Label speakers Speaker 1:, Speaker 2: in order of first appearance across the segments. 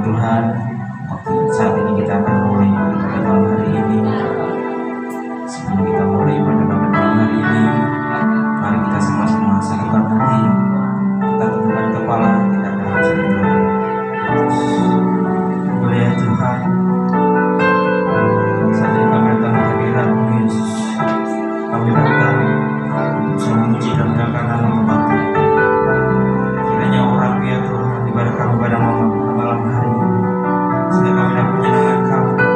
Speaker 1: Tuhan, saat ini kita akan mulai pada malam hari ini. Sebelum kita mulai pada malam hari ini, mari kita sama-sama satukan hati, kita tundukkan kepala, kita akan berdoa. Mulia Tuhan, saat ini kami datang ke hadirat-Mu Yesus. Kami datang untuk memuji dan memuliakan nama Bapa. Kiranya orang ya Tuhan ibadah kami pada malam hari ini, sehingga kami dapat menyenangkan Kamu.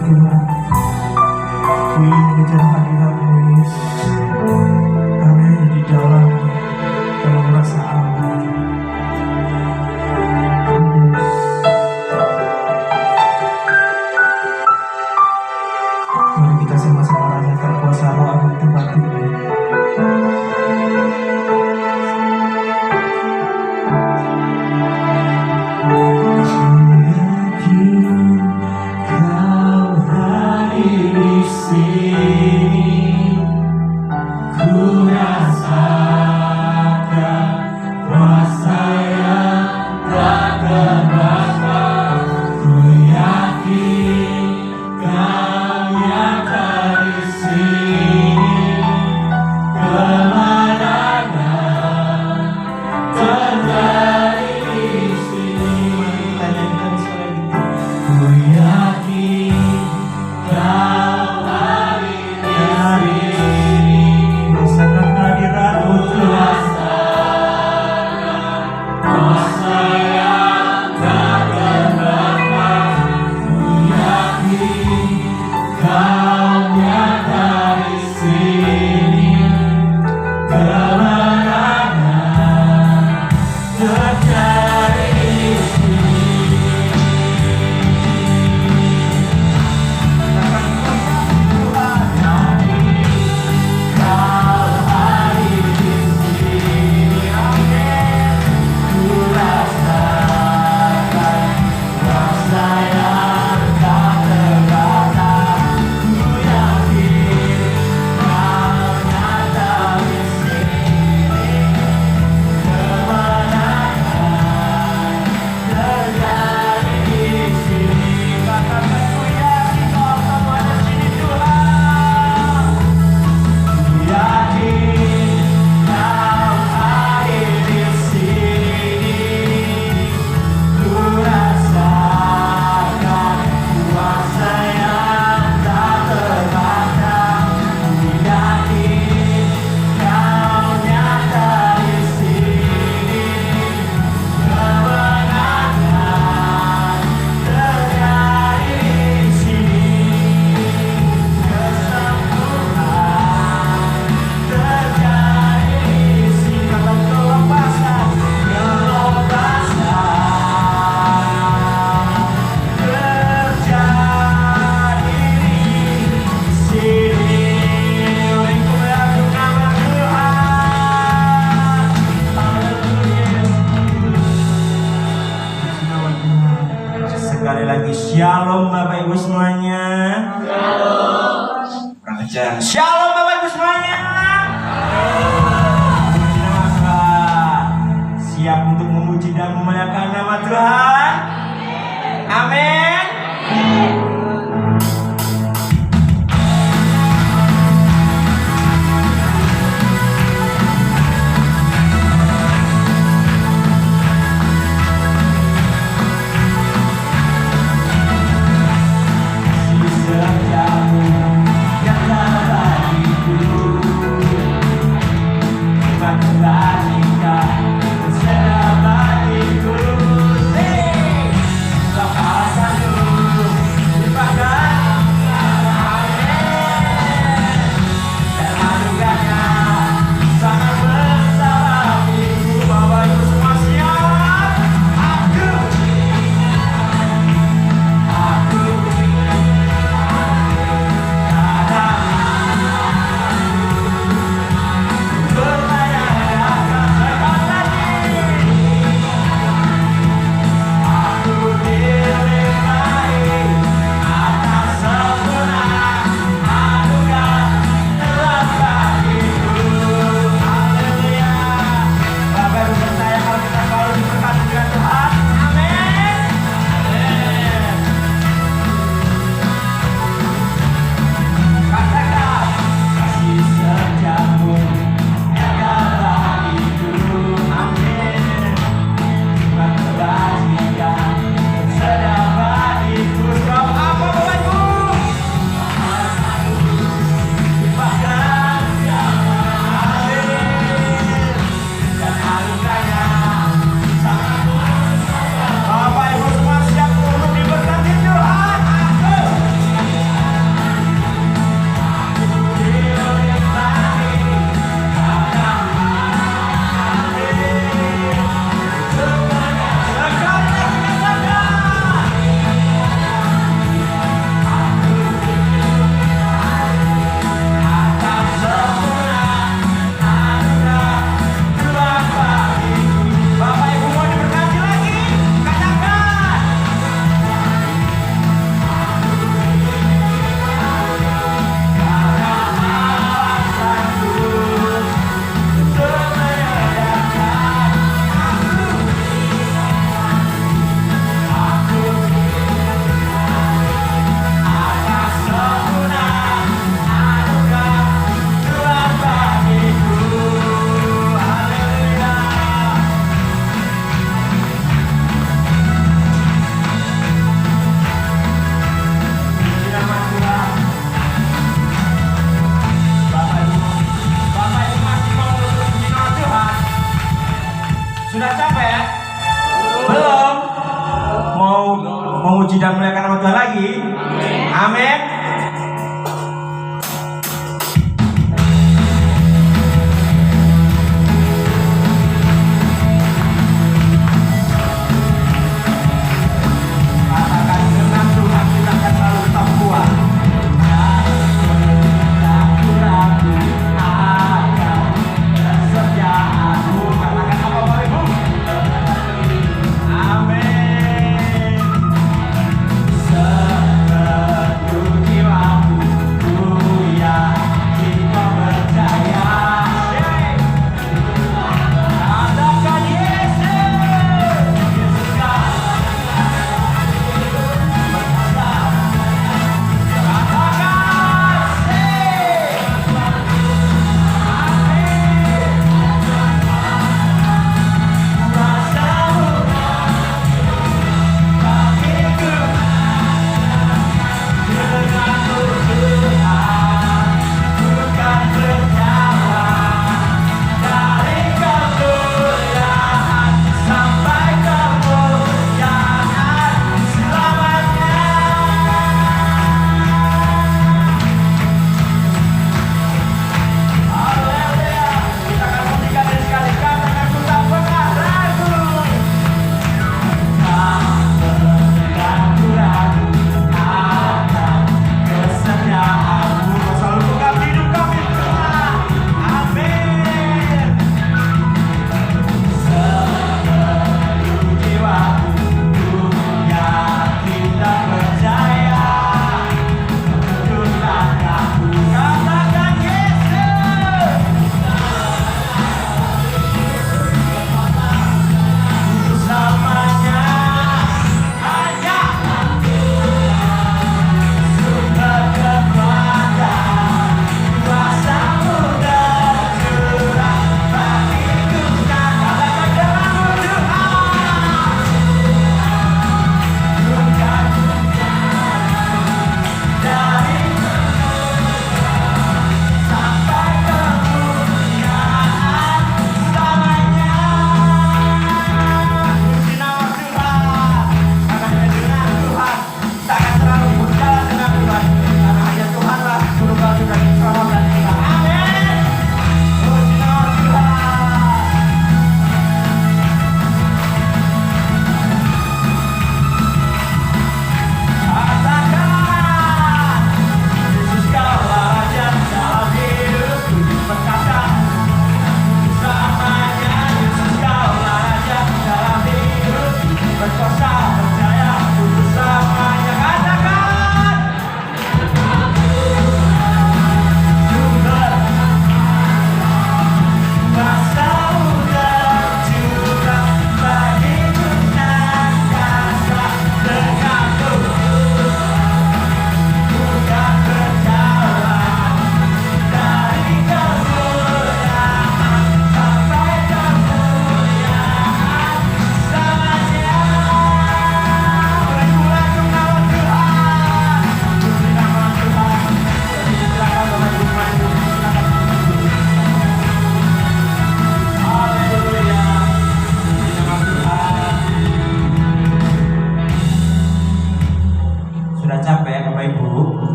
Speaker 1: Tuhan. Ku ingin mengejar hadirat-Mu Yesus, karena hanya di dalam rasa aman. Mari kita sama-sama rasakan kuasa Roh Allah di tempat ini. Sekali lagi shalom Bapak Ibu semuanya. Shalom. Kurang ajar. Shalom Bapak Ibu semuanya. Siap untuk memuji dan memuliakan nama Tuhan. Amin.
Speaker 2: Hey,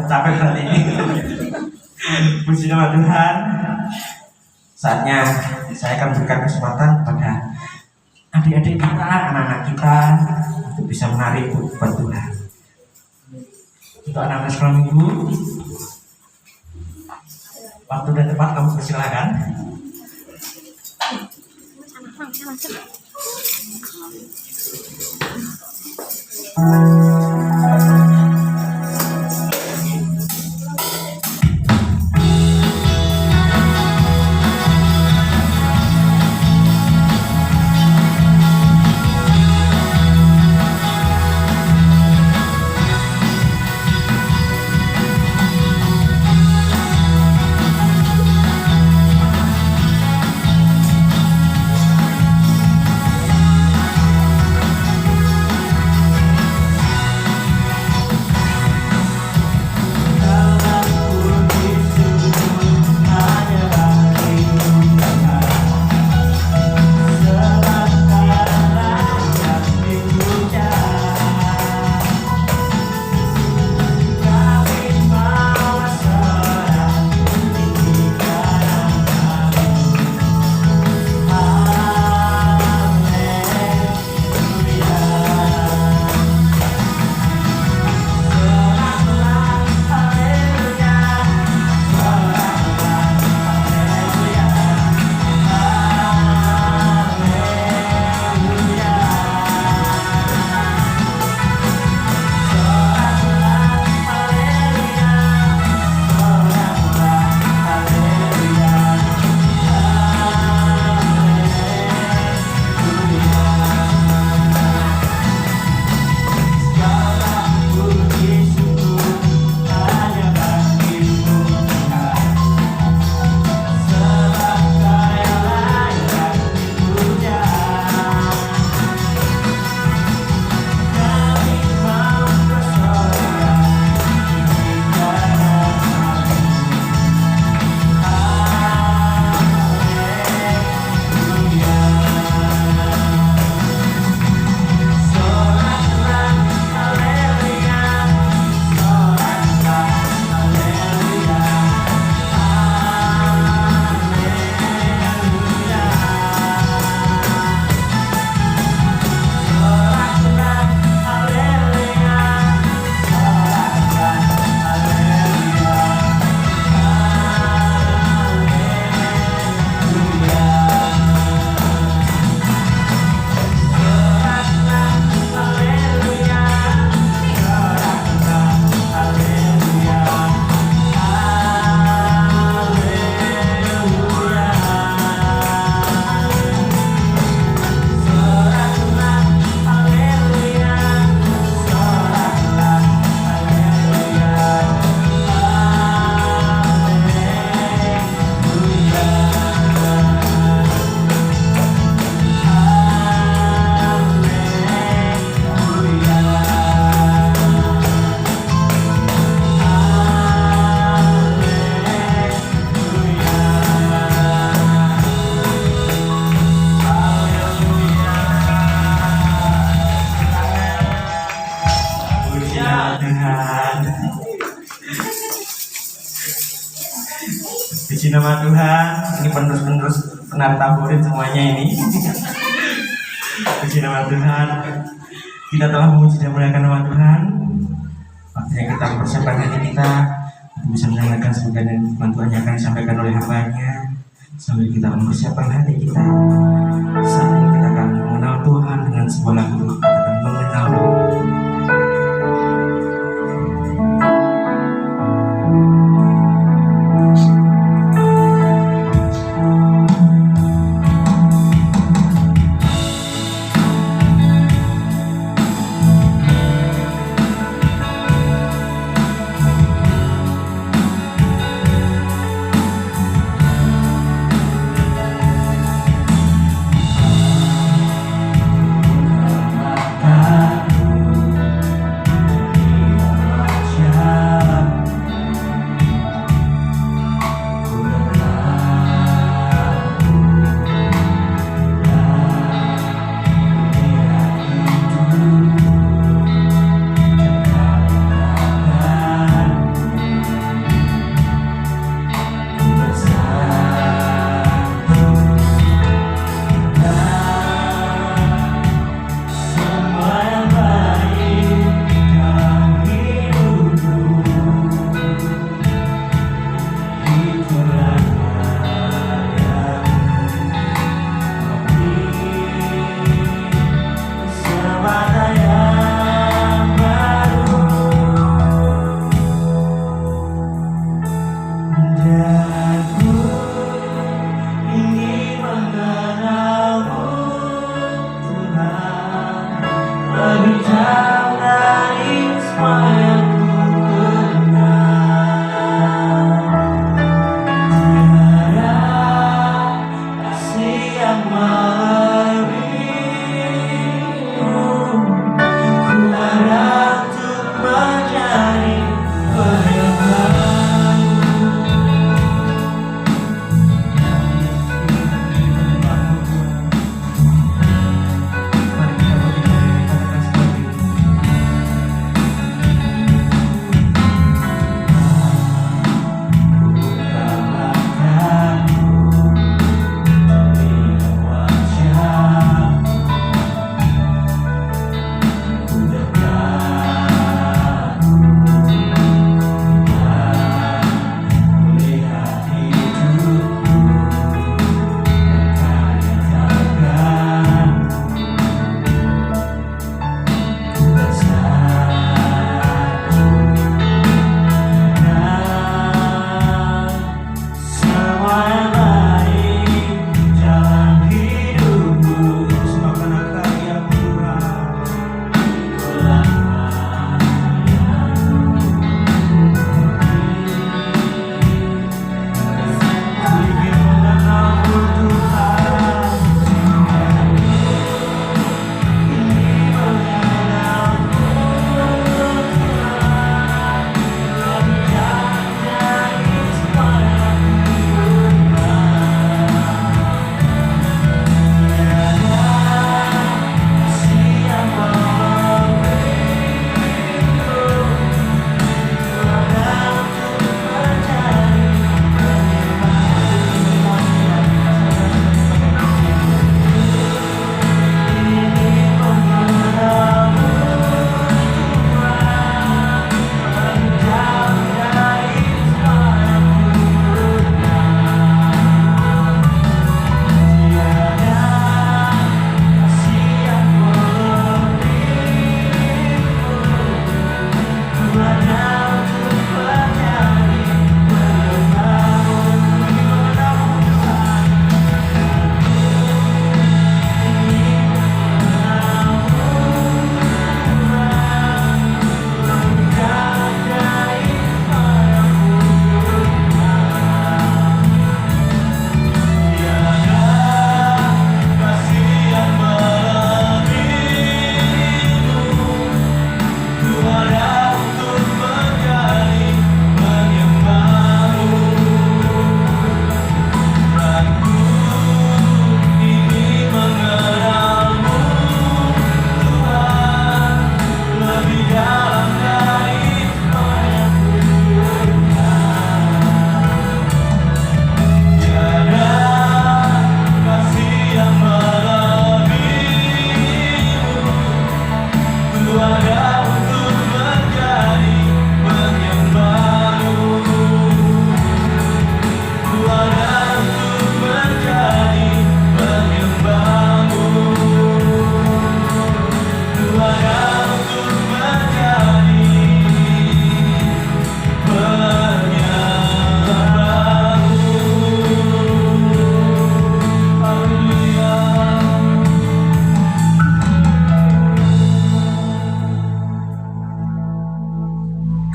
Speaker 1: capek hari ini. Puji nama Tuhan. Saatnya saya akan berikan kesempatan kepada adik-adik kita, anak-anak kita untuk bisa menari buat Tuhan. Untuk anak-anak sekolah minggu, waktu dan tempat kamu persilakan. Puji nama Tuhan. Ini penerus-penerus penari tamborin semuanya ini. Puji nama Tuhan. Kita telah memuji dan memuliakan nama Tuhan. Waktunya kita mempersiapkan hati kita untuk bisa mendengarkan sebagian firman Tuhan yang akan disampaikan oleh hamba-Nya. Sambil kita mempersiapkan hati kita, saat ini kita akan mengenal Tuhan dengan sebuah lagu. Kita akan mengenal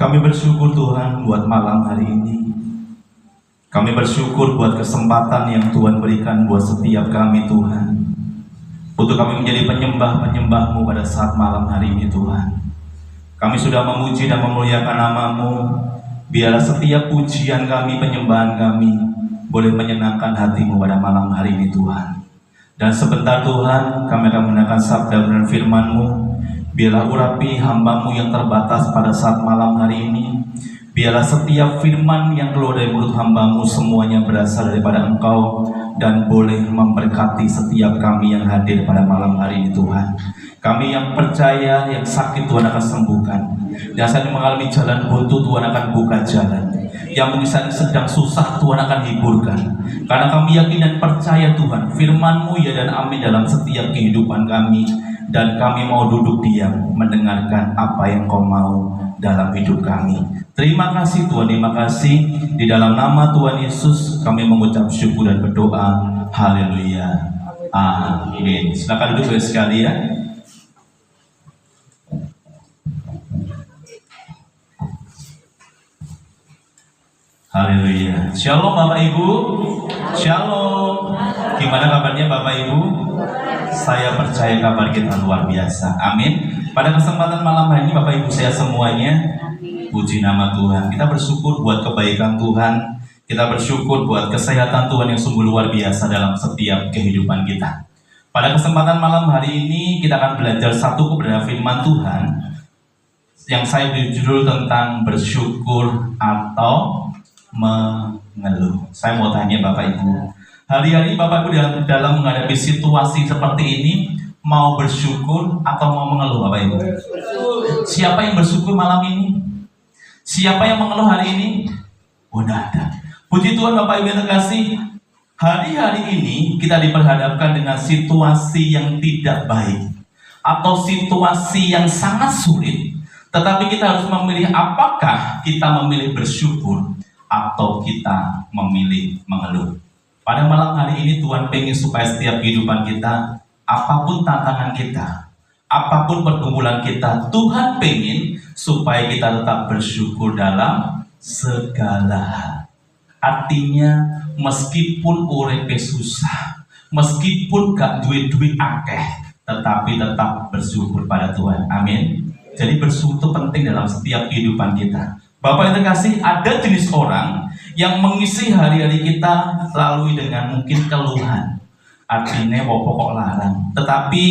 Speaker 1: Kami bersyukur Tuhan buat malam hari ini. Kami bersyukur buat kesempatan yang Tuhan berikan buat setiap kami Tuhan, untuk kami menjadi penyembah-penyembah-Mu pada saat malam hari ini Tuhan. Kami sudah memuji dan memuliakan nama-Mu. Biarlah setiap pujian kami, penyembahan kami boleh menyenangkan hati-Mu pada malam hari ini Tuhan. Dan sebentar Tuhan, kami akan mendengarkan sabda dan firman-Mu. Biarlah urapi hamba-Mu yang terbatas pada saat malam hari ini. Biarlah setiap firman yang keluar dari mulut hamba-Mu semuanya berasal daripada Engkau, dan boleh memberkati setiap kami yang hadir pada malam hari ini Tuhan. Kami yang percaya, yang sakit Tuhan akan sembuhkan. Yang saat ini mengalami jalan buntu, Tuhan akan buka jalan. Yang mungkin saat ini sedang susah, Tuhan akan hiburkan. Karena kami yakin dan percaya Tuhan, firman-Mu ya dan amin dalam setiap kehidupan kami. Dan kami mau duduk diam mendengarkan apa yang Kau mau dalam hidup kami. Terima kasih Tuhan, terima kasih. Di dalam nama Tuhan Yesus kami mengucap syukur dan berdoa. Haleluya, amin. Silakan duduk sekalian. Haleluya. Shalom Bapak Ibu. Shalom. Gimana kabarnya Bapak Ibu? Saya percaya kabar kita luar biasa. Amin. Pada kesempatan malam hari ini Bapak Ibu saya semuanya, puji nama Tuhan. Kita bersyukur buat kebaikan Tuhan. Kita bersyukur buat kesehatan Tuhan yang sungguh luar biasa dalam setiap kehidupan kita. Pada kesempatan malam hari ini kita akan belajar satu kebenaran firman Tuhan yang saya beri judul tentang bersyukur atau mengeluh. Saya mau tanya Bapak Ibu, hari-hari Bapak Ibu dalam menghadapi situasi seperti ini, mau bersyukur atau mau mengeluh Bapak Ibu? Siapa yang bersyukur malam ini? Siapa yang mengeluh hari ini? Oh, tidak ada. Puji Tuhan Bapak Ibu yang terkasih, hari-hari ini kita diperhadapkan dengan situasi yang tidak baik atau situasi yang sangat sulit. Tetapi kita harus memilih, apakah kita memilih bersyukur atau kita memilih mengeluh. Pada malam hari ini Tuhan pengen supaya setiap kehidupan kita, apapun tantangan kita, apapun pergumulan kita, Tuhan pengen supaya kita tetap bersyukur dalam segala hal. Artinya meskipun urepe susah, meskipun gak duit-duit akeh, tetapi tetap bersyukur pada Tuhan. Amin. Jadi bersyukur itu penting dalam setiap kehidupan kita. Bapak yang terkasih, ada jenis orang yang mengisi hari-hari kita lalui dengan mungkin keluhan. Artinya pokok larang. Tetapi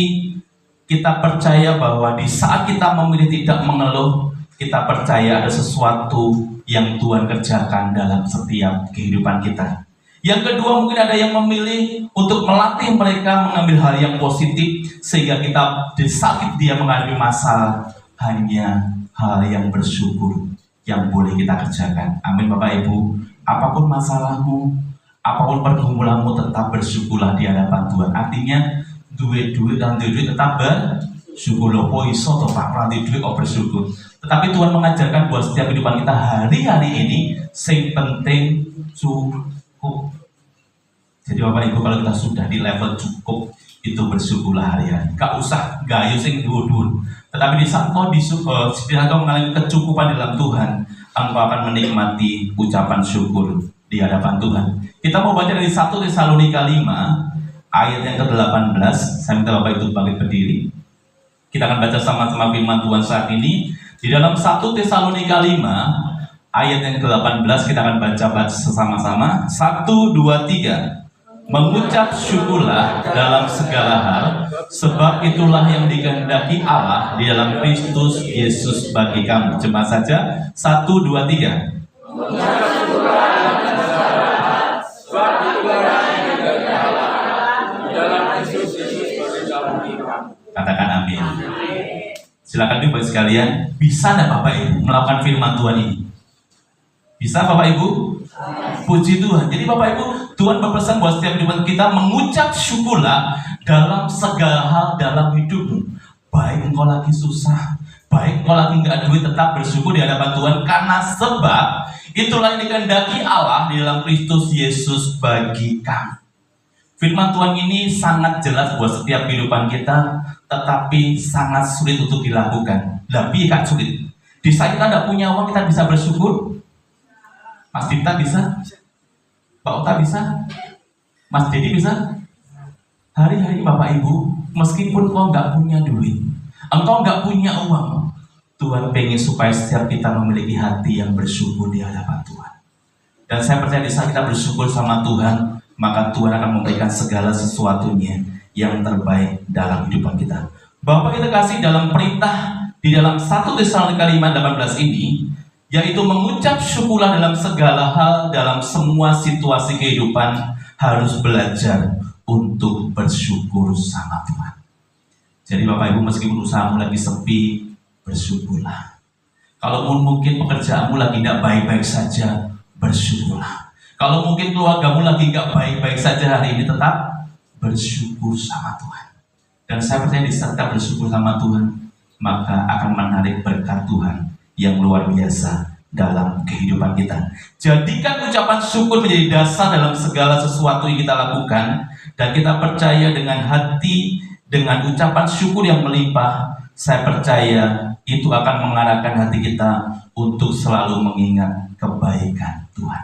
Speaker 1: kita percaya bahwa di saat kita memilih tidak mengeluh, kita percaya ada sesuatu yang Tuhan kerjakan dalam setiap kehidupan kita. Yang kedua, mungkin ada yang memilih untuk melatih mereka mengambil hal yang positif, sehingga kita di saat dia menghadapi masalah, hanya hal yang bersyukur yang boleh kita kerjakan. Amin Bapak Ibu. Apapun masalahmu, apapun pergumulanmu, tetap bersyukurlah di hadapan Tuhan. Artinya duit dan duit tetap bersyukur. Lopo iso atau Pak nanti duit kok bersyukur. Tetapi Tuhan mengajarkan buat setiap kehidupan kita hari-hari ini, sing penting cukup. Jadi Bapak Ibu, kalau kita sudah di level cukup, itu bersyukurlah hari-hari. Gak usah gayu sing dhuwur-dhuwur. Tetapi di saat kau mengalami kecukupan dalam Tuhan, engkau akan menikmati ucapan syukur di hadapan Tuhan. Kita mau baca dari 1 Tesalonika 5 ayat yang ke-18. Saya minta Bapak Ibu bangkit berdiri. Kita akan baca sama-sama firman Tuhan saat ini. Di dalam 1 Tesalonika 5 ayat yang ke-18 kita akan baca sama-sama. 1, 2, 3. Mengucap syukurlah dalam segala hal, sebab itulah yang dikehendaki Allah di dalam Kristus Yesus bagi kamu. Jemaat saja, 1, 2, 3. Mengucap syukurlah dalam segala hal, sebab itulah yang dikehendaki Allah di dalam Kristus Yesus bagi kamu. Katakan amin. Silakan Bapak sekalian, bisa tidak Bapak Ibu melakukan firman Tuhan ini? Bisa Bapak Ibu? Puji Tuhan. Jadi Bapak Ibu, Tuhan berpesan buat setiap kehidupan kita, mengucap syukurlah dalam segala hal dalam hidupmu. Baik engkau lagi susah, baik engkau lagi nggak ada duit, tetap bersyukur di hadapan Tuhan, karena sebab itulah yang dikehendaki Allah di dalam Kristus Yesus bagi kamu. Firman Tuhan ini sangat jelas buat setiap kehidupan kita, tetapi sangat sulit untuk dilakukan. Lebih kan sulit. Di saat kita tidak punya uang, kita bisa bersyukur. Mas Dita bisa? Pak Uta bisa? Mas Dedi bisa? Hari-hari Bapak Ibu, meskipun kau nggak punya duit, engkau nggak punya uang, Tuhan pengen supaya setiap kita memiliki hati yang bersyukur di hadapan Tuhan. Dan saya percaya di saat kita bersyukur sama Tuhan, maka Tuhan akan memberikan segala sesuatunya yang terbaik dalam kehidupan kita. Bapak kita kasih dalam perintah di dalam 1 Tesalonika 5:18 ini, yaitu mengucap syukurlah dalam segala hal, dalam semua situasi kehidupan, harus belajar untuk bersyukur sama Tuhan. Jadi Bapak Ibu, meskipun usahamu lagi sepi, bersyukurlah. Kalaupun mungkin pekerjaanmu lagi tidak baik-baik saja, bersyukurlah. Kalau mungkin keluargamu lagi tidak baik-baik saja hari ini, tetap bersyukur sama Tuhan. Dan saya percaya di saat kita bersyukur sama Tuhan, maka akan menarik berkat Tuhan yang luar biasa dalam kehidupan kita. Jadikan ucapan syukur menjadi dasar dalam segala sesuatu yang kita lakukan, dan kita percaya dengan hati, dengan ucapan syukur yang melimpah, saya percaya itu akan mengarahkan hati kita untuk selalu mengingat kebaikan Tuhan.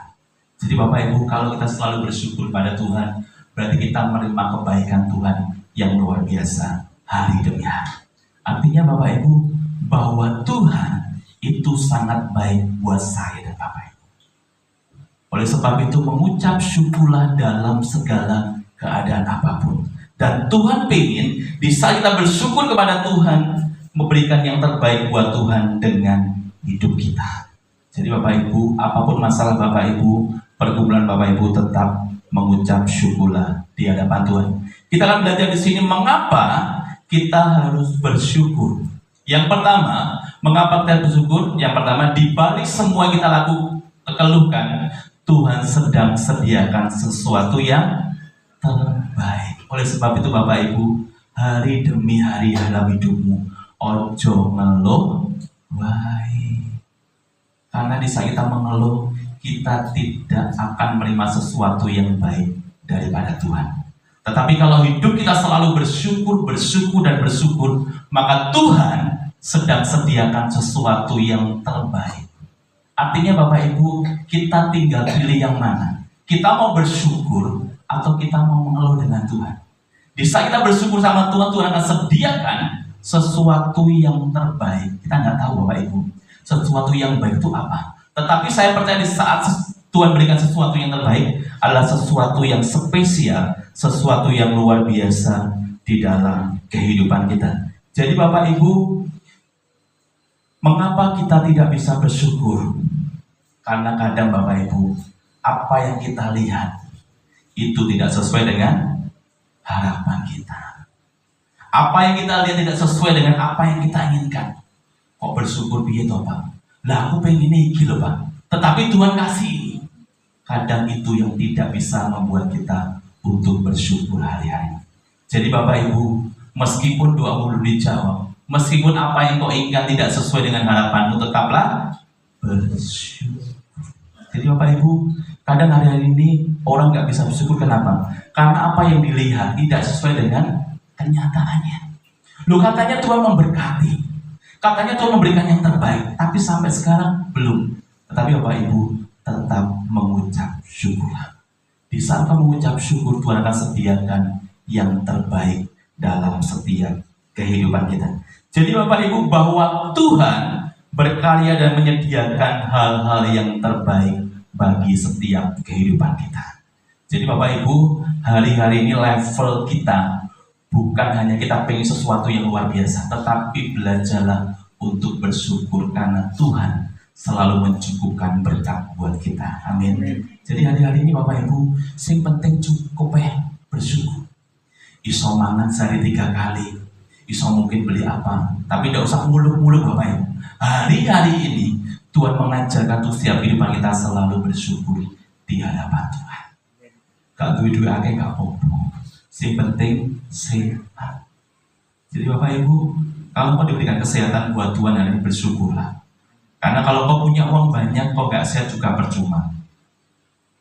Speaker 1: Jadi Bapak Ibu, kalau kita selalu bersyukur pada Tuhan, berarti kita menerima kebaikan Tuhan yang luar biasa hari demi hari. Artinya Bapak Ibu, bahwa Tuhan itu sangat baik buat saya dan Bapak Ibu. Oleh sebab itu, mengucap syukurlah dalam segala keadaan apapun. Dan Tuhan pengen di saat kita bersyukur kepada Tuhan, memberikan yang terbaik buat Tuhan dengan hidup kita. Jadi Bapak Ibu, apapun masalah Bapak Ibu, pergumulan Bapak Ibu, tetap mengucap syukurlah di hadapan Tuhan. Kita akan belajar di sini mengapa kita harus bersyukur. Yang pertama, mengapa kita bersyukur? Yang pertama, di balik semua yang kita keluhkan, Tuhan sedang sediakan sesuatu yang terbaik. Oleh sebab itu Bapak Ibu, hari demi hari dalam hidupmu, ojo ngeluh wae. Karena di saat kita mengeluh, kita tidak akan menerima sesuatu yang baik daripada Tuhan. Tetapi kalau hidup kita selalu bersyukur, dan bersyukur, maka Tuhan sedang sediakan sesuatu yang terbaik. Artinya Bapak Ibu, kita tinggal pilih yang mana. Kita mau bersyukur atau kita mau mengeluh dengan Tuhan. Di saat kita bersyukur sama Tuhan, Tuhan akan sediakan sesuatu yang terbaik. Kita nggak tahu Bapak Ibu, sesuatu yang baik itu apa. Tetapi saya percaya di saat Tuhan berikan sesuatu yang terbaik, adalah sesuatu yang spesial, sesuatu yang luar biasa di dalam kehidupan kita. Jadi Bapak Ibu, mengapa kita tidak bisa bersyukur? Karena kadang Bapak Ibu, apa yang kita lihat itu tidak sesuai dengan harapan kita. Apa yang kita lihat tidak sesuai dengan apa yang kita inginkan. Kok bersyukur begitu Pak? Lah aku pengen ini loh Pak. Tetapi Tuhan kasih. Kadang itu yang tidak bisa membuat kita untuk bersyukur hari-hari. Jadi Bapak Ibu, meskipun doamu belum dijawab, meskipun apa yang kau inginkan tidak sesuai dengan harapanmu, tetaplah bersyukur. Jadi Bapak Ibu, kadang hari-hari ini orang nggak bisa bersyukur. Kenapa? Karena apa yang dilihat tidak sesuai dengan kenyataannya. Loh, katanya Tuhan memberkati, katanya Tuhan memberikan yang terbaik, tapi sampai sekarang belum. Tetapi Bapak Ibu, tetap mengucap syukurlah. Di saat kamu mengucap syukur, Tuhan akan sediakan yang terbaik dalam setiap kehidupan kita. Jadi Bapak Ibu, bahwa Tuhan berkarya dan menyediakan hal-hal yang terbaik bagi setiap kehidupan kita. Jadi Bapak Ibu, hari-hari ini level kita bukan hanya kita pengen sesuatu yang luar biasa, tetapi belajarlah untuk bersyukur karena Tuhan selalu mencukupkan berkat buat kita. Amin. Jadi hari-hari ini Bapak Ibu, yang penting cukup bersyukur. Iso mangan sehari 3 kali, iso mungkin beli apa, tapi tidak usah muluk-muluk Bapak Ibu. Hari-hari ini Tuhan mengajarkan untuk setiap kehidupan kita selalu bersyukur di hadapan Tuhan. Gak duit-duit akeh gak apa-apa, yang penting sehat. Jadi Bapak Ibu, kalau kau diberikan kesehatan buat Tuhan, hari ini bersyukurlah. Karena kalau kau punya uang banyak, kau gak sehat juga percuma.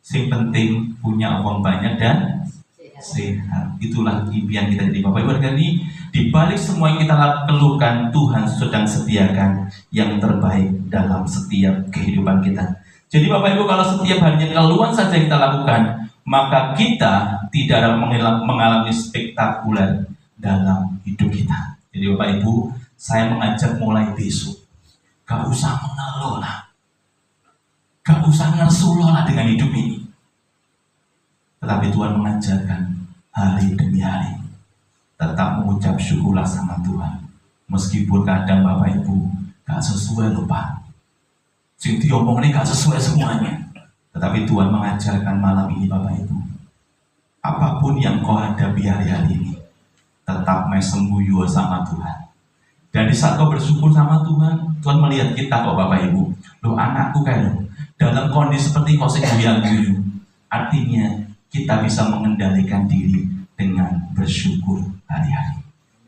Speaker 1: Yang penting punya uang banyak dan sehat. Itulah impian kita. Jadi Bapak Ibu ini, di balik semua yang kita keluhkan, Tuhan sedang sediakan yang terbaik dalam setiap kehidupan kita. Jadi Bapak Ibu, kalau setiap harinya keluhan saja kita lakukan, maka kita tidak akan mengalami spektakuler dalam hidup kita. Jadi Bapak Ibu, saya mengajak mulai besok, gak usah mengeluh lah, gak usah ngersuloh lah dengan hidup ini. Tetapi Tuhan mengajarkan hari demi hari tetap mengucap syukurlah sama Tuhan. Meskipun kadang Bapak Ibu gak sesuai loh Pak, sing diomong ini gak sesuai semuanya. Tetapi Tuhan mengajarkan malam ini Bapak Ibu, apapun yang kau hadapi hari-hari ini, tetap sembuh sama Tuhan. Dan di saat kau bersyukur sama Tuhan, Tuhan melihat kita kok Bapak Ibu. Loh anakku kayak lo, dalam kondisi seperti kau guyu. Artinya kita bisa mengendalikan diri dengan bersyukur hari-hari.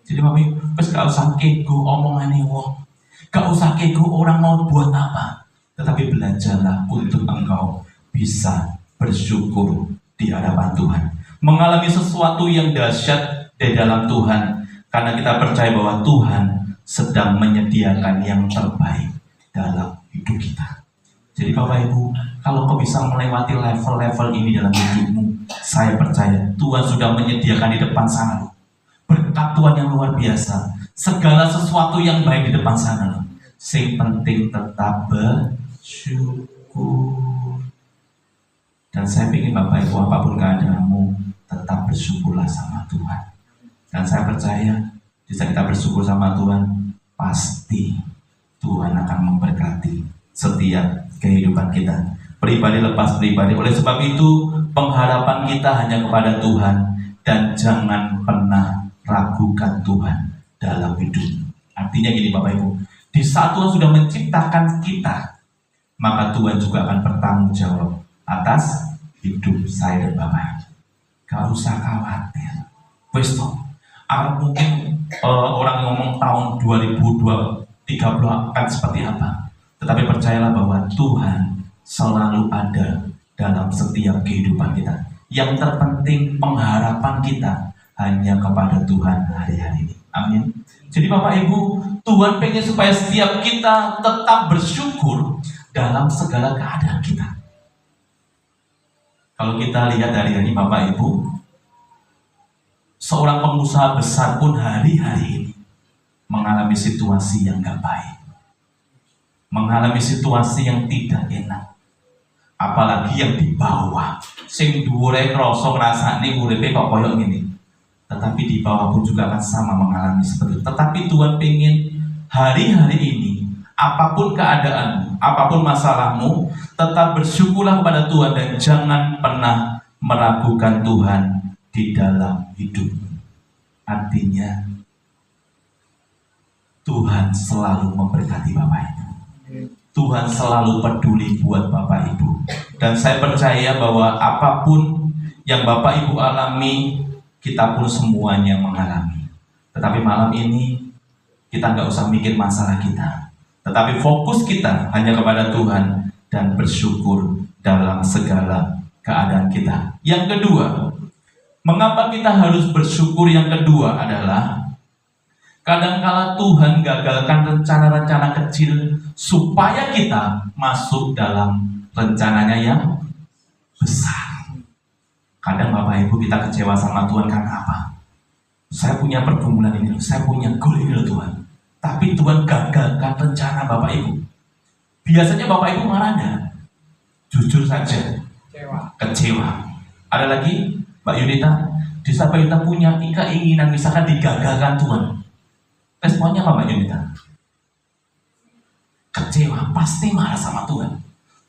Speaker 1: Jadi Bapak Ibu, gak usah kego omongannya wong, gak usah kego orang mau buat apa. Tetapi belajarlah untuk engkau bisa bersyukur di hadapan Tuhan, mengalami sesuatu yang dahsyat di dalam Tuhan, karena kita percaya bahwa Tuhan sedang menyediakan yang terbaik dalam hidup kita. Jadi Bapak Ibu, kalau kau bisa melewati level-level ini dalam hidupmu, saya percaya Tuhan sudah menyediakan di depan sana berkat Tuhan yang luar biasa, segala sesuatu yang baik di depan sana. Yang penting tetap bersyukur. Dan saya ingin Bapak Ibu, apapun keadaanmu, tetap bersyukurlah sama Tuhan. Dan saya percaya jika kita bersyukur sama Tuhan, pasti Tuhan akan memberkati setiap kehidupan kita, pribadi lepas pribadi. Oleh sebab itu, pengharapan kita hanya kepada Tuhan, dan jangan pernah ragukan Tuhan dalam hidup. Artinya gini Bapak Ibu, di saat Tuhan sudah menciptakan kita, maka Tuhan juga akan bertanggung jawab atas hidup saya dan Bapak. Gak usah khawatir. Wes toh, mungkin orang ngomong tahun 2030 akan seperti apa. Tetapi percayalah bahwa Tuhan selalu ada dalam setiap kehidupan kita. Yang terpenting pengharapan kita hanya kepada Tuhan hari-hari ini. Amin. Jadi Bapak Ibu, Tuhan pengen supaya setiap kita tetap bersyukur dalam segala keadaan kita. Kalau kita lihat dari ini Bapak Ibu, seorang pengusaha besar pun hari-hari ini mengalami situasi yang gak baik, mengalami situasi yang tidak enak. Apalagi yang di bawah, sing dhuwure krasa ngrasakne uripe kok koyo ngene. Tetapi di bawah pun juga akan sama mengalami seperti itu. Tetapi Tuhan pengen hari-hari ini, apapun keadaanmu, apapun masalahmu, tetap bersyukurlah kepada Tuhan dan jangan pernah meragukan Tuhan di dalam hidupmu. Artinya Tuhan selalu memberkati Bapak Ibu. Tuhan selalu peduli buat Bapak Ibu. Dan saya percaya bahwa apapun yang Bapak Ibu alami, kita pun semuanya mengalami. Tetapi malam ini kita nggak usah mikir masalah kita, tetapi fokus kita hanya kepada Tuhan dan bersyukur dalam segala keadaan kita. Yang kedua, mengapa kita harus bersyukur? Yang kedua adalah kadangkala Tuhan gagalkan rencana-rencana kecil supaya kita masuk dalam rencananya yang besar. Kadang Bapak Ibu kita kecewa sama Tuhan karena apa? Saya punya pergumulan ini, saya punya goal ini loh Tuhan. Tapi Tuhan gagalkan rencana Bapak Ibu. Biasanya Bapak Ibu marah enggak? Jujur saja, kecewa. Ada lagi Mbak Yunita, di saat Mbak Yunita punya keinginan misalkan digagalkan Tuhan, responnya apa Mbak Yunita? Kecewa, pasti marah sama Tuhan.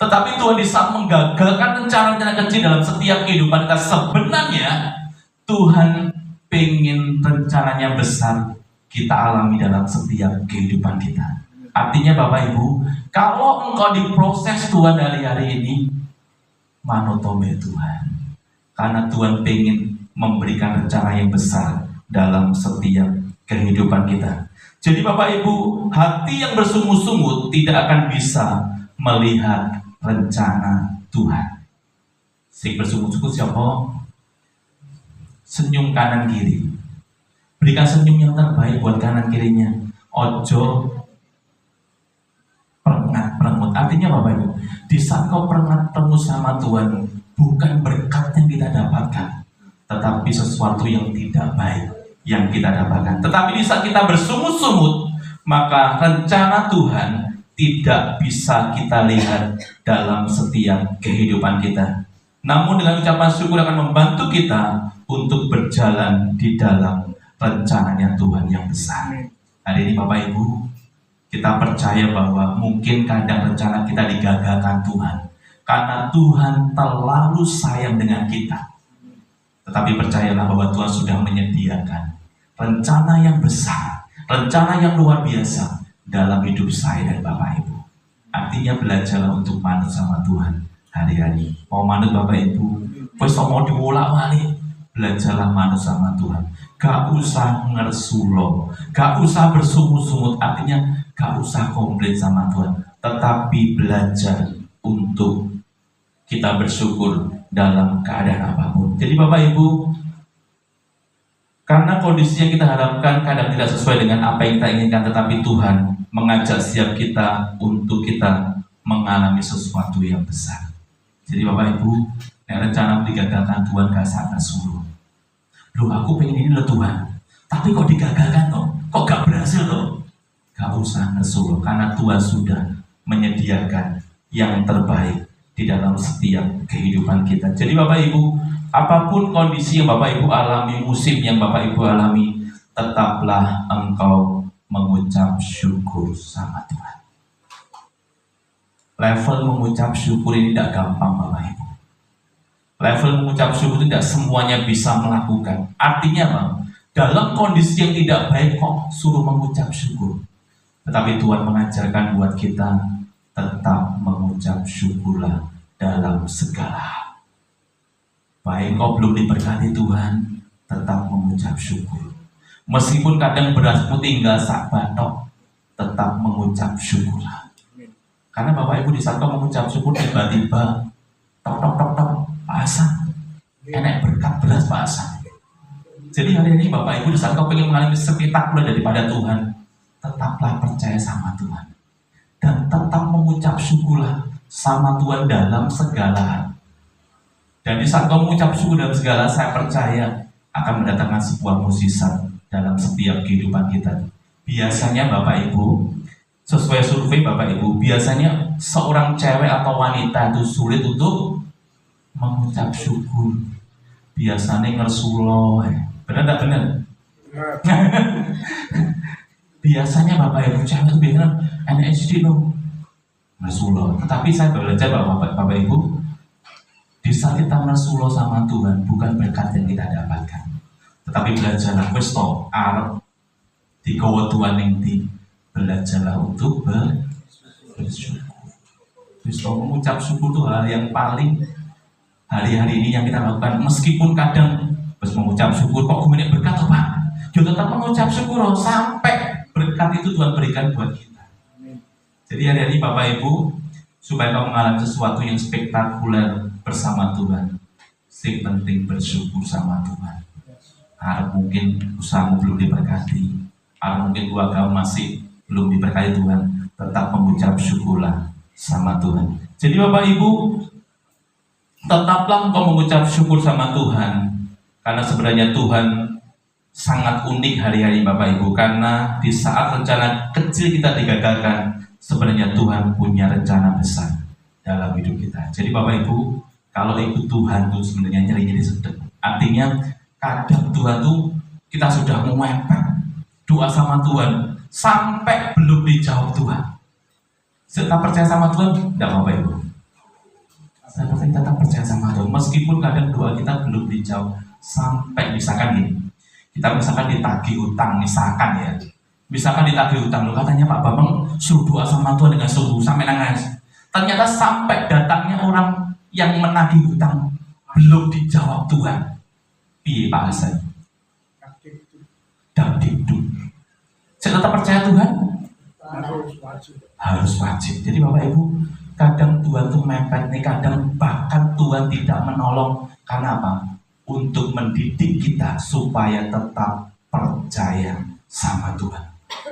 Speaker 1: Tetapi Tuhan di saat menggagalkan rencana-rencana kecil dalam setiap kehidupan kita, sebenarnya Tuhan pengen rencananya besar kita alami dalam setiap kehidupan kita. Artinya Bapak Ibu, kalau engkau diproses Tuhan hari-hari ini, manotome Tuhan. Karena Tuhan pengen memberikan rencana yang besar dalam setiap kehidupan kita. Jadi Bapak Ibu, hati yang bersungut-sungut tidak akan bisa melihat rencana Tuhan. Si bersungut-sungut siapa? senyum kanan kiri. Berikan senyum yang terbaik buat kanan kirinya. Ojo perengut. Artinya Bapak Ibu, di saat kau perengut sama Tuhan, bukan berkat yang kita dapatkan, tetapi sesuatu yang tidak baik yang kita dapatkan. Tetapi di saat kita bersungut-sungut, maka rencana Tuhan tidak bisa kita lihat dalam setiap kehidupan kita. Namun dengan ucapan syukur akan membantu kita untuk berjalan di dalam rencananya Tuhan yang besar. Hari ini Bapak Ibu, kita percaya bahwa mungkin kadang rencana kita digagalkan Tuhan, karena Tuhan terlalu sayang dengan kita. Tetapi percayalah bahwa Tuhan sudah menyediakan rencana yang besar, rencana yang luar biasa dalam hidup saya dan Bapak Ibu. Artinya belajarlah untuk manut sama Tuhan hari-hari. Mau manut Bapak Ibu, wis mau diwolak-walik, belajarlah manut sama Tuhan. Gak usah ngersulo, gak usah bersungut-sungut, artinya gak usah komplain sama Tuhan, tetapi belajar untuk kita bersyukur dalam keadaan apapun. Jadi Bapak Ibu, karena kondisi yang kita harapkan kadang tidak sesuai dengan apa yang kita inginkan, tetapi Tuhan mengajak setiap kita untuk kita mengalami sesuatu yang besar. Jadi Bapak Ibu, yang rencana digagalkan Tuhan gak sangat suruh. Loh, aku pengen ini loh Tuhan, tapi kok digagalkan toh? Kok gak berhasil toh? Gak usah ngesuruh, karena Tuhan sudah menyediakan yang terbaik di dalam setiap kehidupan kita. Jadi Bapak Ibu, apapun kondisi yang Bapak Ibu alami, musim yang Bapak Ibu alami, tetaplah engkau mengucap syukur sama Tuhan. Level mengucap syukur ini tidak gampang Bapak Ibu. Level mengucap syukur itu tidak semuanya bisa melakukan. Artinya Bang, dalam kondisi yang tidak baik kok suruh mengucap syukur. Tetapi Tuhan mengajarkan buat kita tetap mengucap syukurlah dalam segala hal. Baik kau belum diberkati Tuhan, tetap mengucap syukur. Meskipun kadang berasmu tinggal sak batok, tetap mengucap syukurlah. Karena Bapak Ibu di saat kau mengucap syukur, tiba-tiba tok pasang, enak berkat beras pasang. Jadi hari ini Bapak Ibu di saat kau pengen mengalami spektakuler daripada Tuhan, tetaplah percaya sama Tuhan dan tetap mengucap syukurlah sama Tuhan dalam segala hal. Dan di saat kau mengucap syukur dalam segala, saya percaya akan mendatangkan sebuah mukjizat dalam setiap kehidupan kita. Biasanya Bapak Ibu, sesuai survei Bapak Ibu, biasanya seorang cewek atau wanita itu sulit untuk mengucap syukur. Biasanya ngersulo, benar tak benar? Biasanya Bapak Ibu cewek itu biasanya NHD loh, ngersulo. Tetapi saya belajar Bapak Ibu, di saat kita ngersulo sama Tuhan, bukan berkat yang kita dapatkan, tetapi belajarlah wis to arep digawa Tuhan ning ndi, belajarlah untuk bersyukur. Wis to mengucap syukur itu hal yang paling hari-hari ini yang kita lakukan. Meskipun kadang pas mengucap syukur kok kemudian berkat Pak, yo tetap mengucap syukur sampai berkat itu Tuhan berikan buat kita. Jadi hari-hari Bapak Ibu, supaya kau mengalami sesuatu yang spektakuler bersama Tuhan, yang penting bersyukur sama Tuhan. Harap mungkin usahamu belum diberkati, harap mungkin keluargamu masih belum diberkati Tuhan, tetap mengucap syukurlah sama Tuhan. Jadi Bapak Ibu, tetaplah engkau mengucap syukur sama Tuhan, karena sebenarnya Tuhan sangat unik hari-hari Bapak Ibu. Karena di saat rencana kecil kita digagalkan, sebenarnya Tuhan punya rencana besar dalam hidup kita. Jadi Bapak Ibu, kalau ikut Tuhan tuh sebenarnya nyeri-nyeri sedek. Artinya kadang Tuhan tuh kita sudah mau mepet doa sama Tuhan sampai belum dijawab Tuhan. Kita percaya sama Tuhan, tidak Bapak Ibu. Saya tetap percaya sama Tuhan, meskipun kadang doa kita belum dijawab. Sampai misalkan gini, kita misalkan ditagih hutang, misalkan ditagih hutang, lo katanya Pak Bambang suruh doa sama Tuhan dengan sungguh sampai nangis. Ternyata sampai datangnya orang yang menagih hutang belum dijawab Tuhan. Piye Pak Hasan? Dakdikduk. Saya tetap percaya Tuhan? Harus wajib. Jadi Bapak Ibu, kadang Tuhan tuh mepet nih, kadang bahkan Tuhan tidak menolong. Karena apa? untuk mendidik kita supaya tetap percaya sama Tuhan.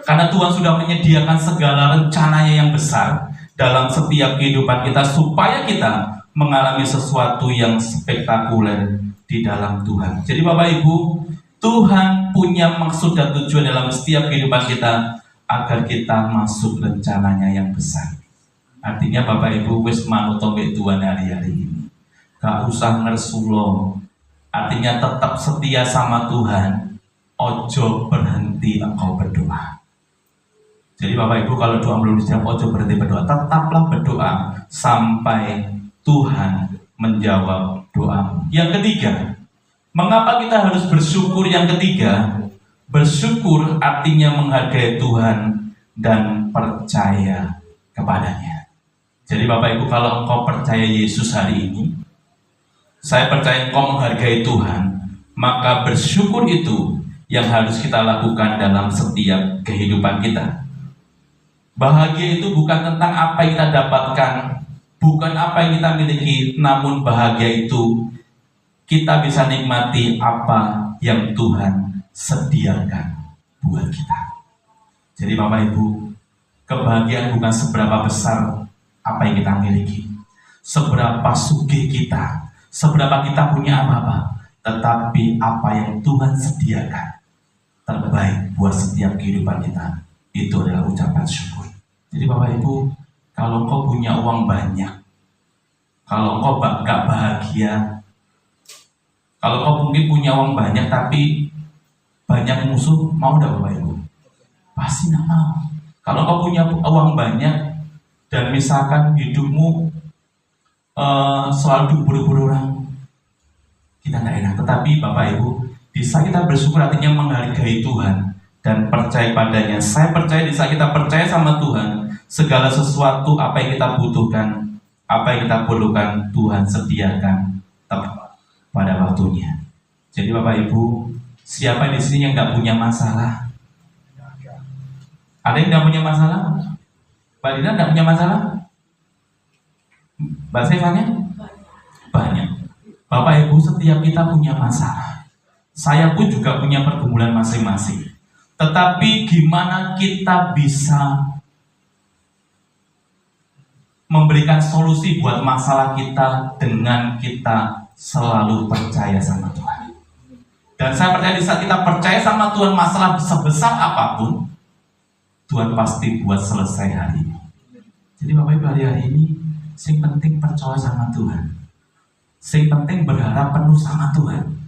Speaker 1: Karena Tuhan sudah menyediakan segala rencananya yang besar dalam setiap kehidupan kita supaya kita mengalami sesuatu yang spektakuler di dalam Tuhan. Jadi Bapak Ibu, Tuhan punya maksud dan tujuan dalam setiap kehidupan kita agar kita masuk rencananya yang besar. Artinya Bapak Ibu wis manut mbek Tuhan hari-hari ini. Gak usah ngersulo. Artinya tetap setia sama Tuhan. Ojo berhenti engkau berdoa. Jadi Bapak Ibu kalau doa belum dijawab, ojo berhenti berdoa. Tetaplah berdoa sampai Tuhan menjawab doamu. Yang ketiga, mengapa kita harus bersyukur? Yang ketiga, bersyukur artinya menghargai Tuhan dan percaya kepadanya. Jadi Bapak Ibu kalau engkau percaya Yesus hari ini, saya percaya engkau menghargai Tuhan, maka bersyukur itu yang harus kita lakukan dalam setiap kehidupan kita. Bahagia itu bukan tentang apa yang kita dapatkan, bukan apa yang kita miliki, namun bahagia itu kita bisa nikmati apa yang Tuhan sediakan buat kita. Jadi Bapak Ibu, kebahagiaan bukan seberapa besar apa yang kita miliki, seberapa sugih kita, seberapa kita punya apa-apa, tetapi apa yang Tuhan sediakan terbaik buat setiap kehidupan kita, itu adalah ucapan syukur. Jadi Bapak Ibu, kalau engkau punya uang banyak, kalau engkau gak bahagia, kalau engkau mungkin punya uang banyak tapi banyak musuh, mau gak Bapak Ibu? Pasti gak mau. Kalau engkau punya uang banyak dan misalkan hidupmu selalu diburu-buru orang, kita gak enak. Tetapi Bapak Ibu, di saat kita bersyukur artinya menghargai Tuhan dan percaya padanya. Saya percaya di saat kita percaya sama Tuhan, segala sesuatu apa yang kita butuhkan, apa yang kita perlukan, Tuhan sediakan tepat pada waktunya. Jadi Bapak Ibu, siapa di sini yang nggak punya masalah? Ada yang nggak punya masalah? Mbak Dina nggak punya masalah? Mbak Stefania? Banyak. Bapak Ibu, setiap kita punya masalah. Saya pun juga punya pergumulan masing-masing. Tetapi gimana kita bisa memberikan solusi buat masalah kita dengan kita selalu percaya sama Tuhan. Dan saya percaya di saat kita percaya sama Tuhan, masalah sebesar apapun Tuhan pasti buat selesai hari ini. Jadi Bapak Ibu, hari ini yang penting percaya sama Tuhan, yang penting berharap penuh sama Tuhan.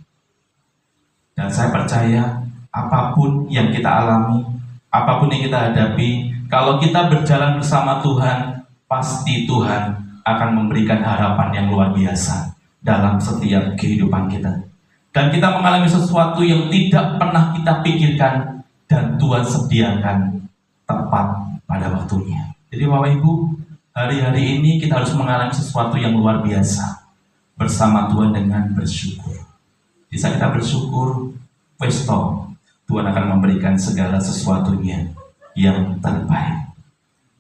Speaker 1: Dan saya percaya apapun yang kita alami, apapun yang kita hadapi, kalau kita berjalan bersama Tuhan, pasti Tuhan akan memberikan harapan yang luar biasa dalam setiap kehidupan kita. Dan kita mengalami sesuatu yang tidak pernah kita pikirkan dan Tuhan sediakan tepat pada waktunya. Jadi Bapak Ibu, hari-hari ini kita harus mengalami sesuatu yang luar biasa bersama Tuhan dengan bersyukur. Di saat kita bersyukur, pesto, Tuhan akan memberikan segala sesuatunya yang terbaik.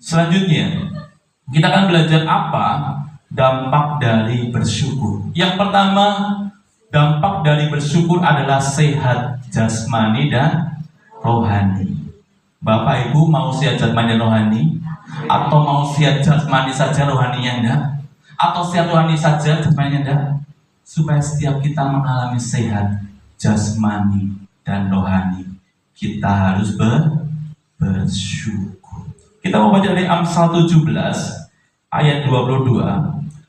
Speaker 1: Selanjutnya, kita akan belajar apa dampak dari bersyukur. Yang pertama, dampak dari bersyukur adalah sehat jasmani dan rohani. Bapak Ibu mau sehat jasmani dan rohani? Atau mau sehat jasmani saja rohaninya enggak? Atau sehat rohani saja jasmaninya enggak? Supaya setiap kita mengalami sehat jasmani dan rohani, kita harus bersyukur. Kita mau baca dari Amsal 17 ayat 22.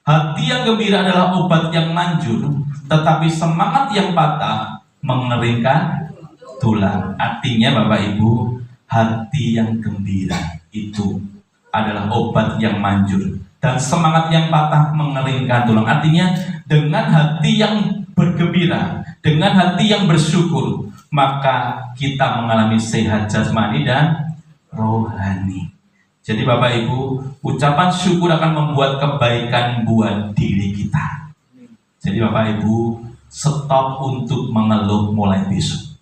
Speaker 1: Hati yang gembira adalah obat yang manjur, tetapi semangat yang patah mengeringkan tulang. Artinya Bapak Ibu, hati yang gembira itu adalah obat yang manjur, dan semangat yang patah mengeringkan tulang. Artinya dengan hati yang bergembira, dengan hati yang bersyukur, maka kita mengalami sehat jasmani dan rohani. Jadi Bapak Ibu, ucapan syukur akan membuat kebaikan buat diri kita. Jadi Bapak Ibu, stop untuk mengeluh mulai besok.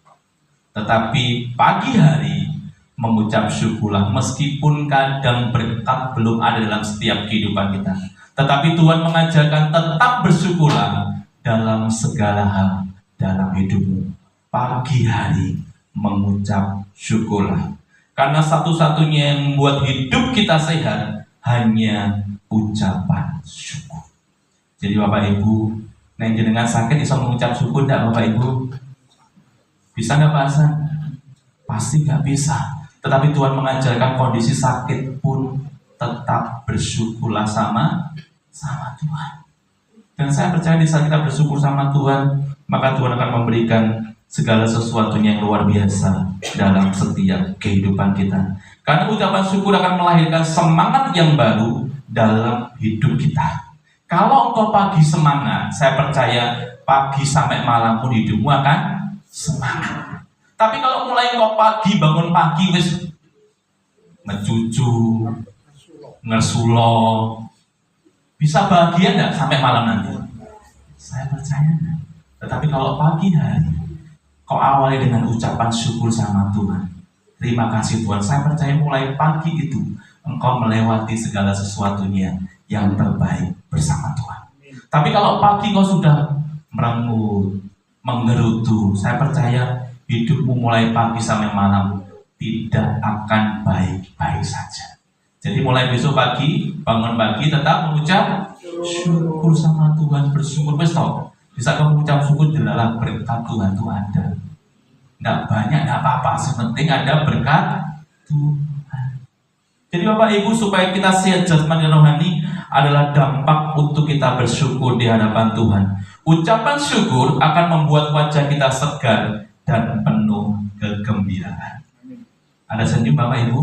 Speaker 1: Tetapi pagi hari mengucap syukurlah, meskipun kadang berkat belum ada dalam setiap kehidupan kita. Tetapi Tuhan mengajarkan tetap bersyukurlah dalam segala hal dalam hidupmu. Pagi hari mengucap syukurlah. Karena satu-satunya yang membuat hidup kita sehat hanya ucapan syukur. Jadi Bapak Ibu, nek jenengan sakit bisa mengucap syukur enggak Bapak Ibu? Bisa nggak Pak Hasan? Pasti nggak bisa. Tetapi Tuhan mengajarkan kondisi sakit pun tetap bersyukurlah sama Tuhan. Dan saya percaya di saat kita bersyukur sama Tuhan, maka Tuhan akan memberikan segala sesuatunya yang luar biasa dalam setiap kehidupan kita. Karena ucapan syukur akan melahirkan semangat yang baru dalam hidup kita. Kalau engkau pagi semangat, saya percaya pagi sampai malam pun hidupmu akan semangat. Tapi kalau mulai engkau pagi, bangun pagi wis mencucu, ngersulo, bisa bahagia enggak sampai malam nanti? Saya percaya enggak. Tetapi kalau pagi hari kau awali dengan ucapan syukur sama Tuhan, terima kasih Tuhan, saya percaya mulai pagi itu engkau melewati segala sesuatunya yang terbaik bersama Tuhan. Tapi kalau pagi kau sudah merengut, menggerutu, saya percaya hidupmu mulai pagi sampai malam tidak akan baik-baik saja. Jadi mulai besok pagi, bangun pagi tetap mengucap syukur sama Tuhan, bersyukur. Besok bisa kamu mengucap syukur, adalah berkat Tuhan itu ada. Tidak banyak, tidak apa-apa, sepenting ada berkat Tuhan. Jadi Bapak Ibu, supaya kita sehat jasmani dan rohani adalah dampak untuk kita bersyukur di hadapan Tuhan. Ucapan syukur akan membuat wajah kita segar dan penuh kegembiraan. Ada senyum Bapak Ibu?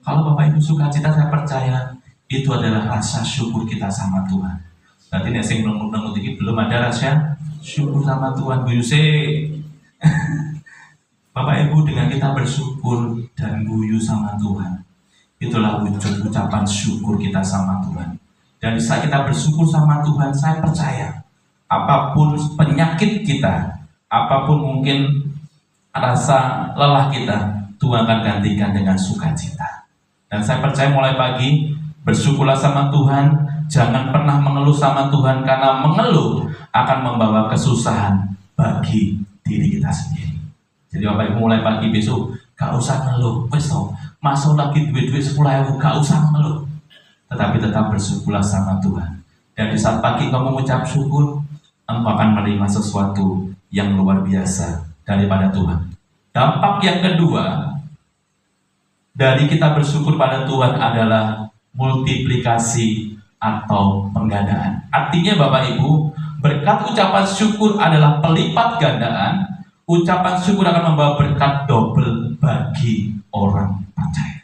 Speaker 1: Kalau Bapak Ibu sukacita, saya percaya itu adalah rasa syukur kita sama Tuhan. Berarti nek sing nunggu-nunggu iki belum ada rasa syukur sama Tuhan. Guyuse. Bapak Ibu, dengan kita bersyukur dan guyu sama Tuhan, itulah wujud ucapan syukur kita sama Tuhan. Dan saat kita bersyukur sama Tuhan, saya percaya apapun penyakit kita, apapun mungkin rasa lelah kita, Tuhan akan gantikan dengan sukacita. Dan saya percaya mulai pagi bersyukurlah sama Tuhan. Jangan pernah mengeluh sama Tuhan, karena mengeluh akan membawa kesusahan bagi diri kita sendiri. Jadi Bapak Ibu mulai pagi besok gak usah ngeluh, besok masuk lagi duit-duit 10.000, gak usah ngeluh, tetapi tetap bersyukurlah sama Tuhan. Dan di saat pagi kamu mengucap syukur, engkau akan menerima sesuatu yang luar biasa daripada Tuhan. Dampak yang kedua dari kita bersyukur pada Tuhan adalah multiplikasi atau penggandaan. Artinya Bapak Ibu, berkat ucapan syukur adalah pelipat gandaan. Ucapan syukur akan membawa berkat double bagi orang percaya.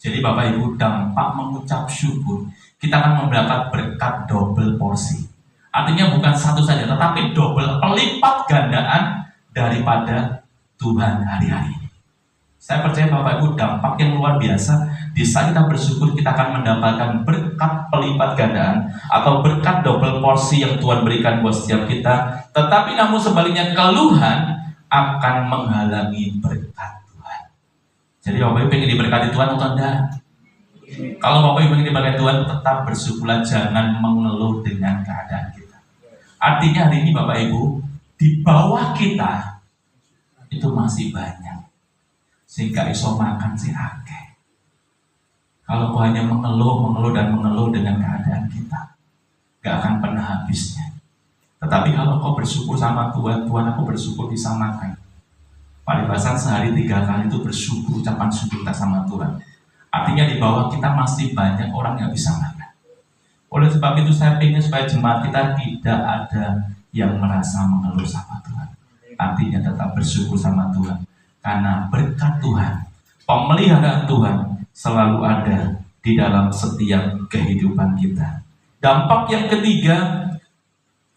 Speaker 1: Jadi Bapak Ibu, dampak mengucap syukur, kita akan mendapat berkat double porsi. Artinya bukan satu saja, tetapi double, pelipat gandaan daripada Tuhan hari-hari ini. Saya percaya Bapak Ibu, dampak yang luar biasa. Di saat kita bersyukur, kita akan mendapatkan berkat pelipat gandaan atau berkat double porsi yang Tuhan berikan buat setiap kita. Tetapi namun sebaliknya, keluhan akan menghalangi berkat Tuhan. Jadi Bapak Ibu pengen diberkati Tuhan atau enggak? Kalau Bapak Ibu pengen diberkati Tuhan, tetap bersyukurlah, jangan mengeluh dengan keadaan kita. Artinya hari ini Bapak Ibu, di bawah kita itu masih banyak, sehingga iso makan si akeh. Kalau kau hanya mengeluh dengan keadaan kita, gak akan pernah habisnya. Tetapi kalau kau bersyukur sama Tuhan, Tuhan aku bersyukur bisa makan. Paribasan sehari 3 kali itu bersyukur, ucapan syukur kita sama Tuhan. Artinya di bawah kita masih banyak orang yang bisa makan. Oleh sebab itu saya ingin supaya jemaat kita tidak ada yang merasa mengeluh sama Tuhan. Artinya tetap bersyukur sama Tuhan. Karena berkat Tuhan, pemeliharaan Tuhan selalu ada di dalam setiap kehidupan kita. Dampak yang ketiga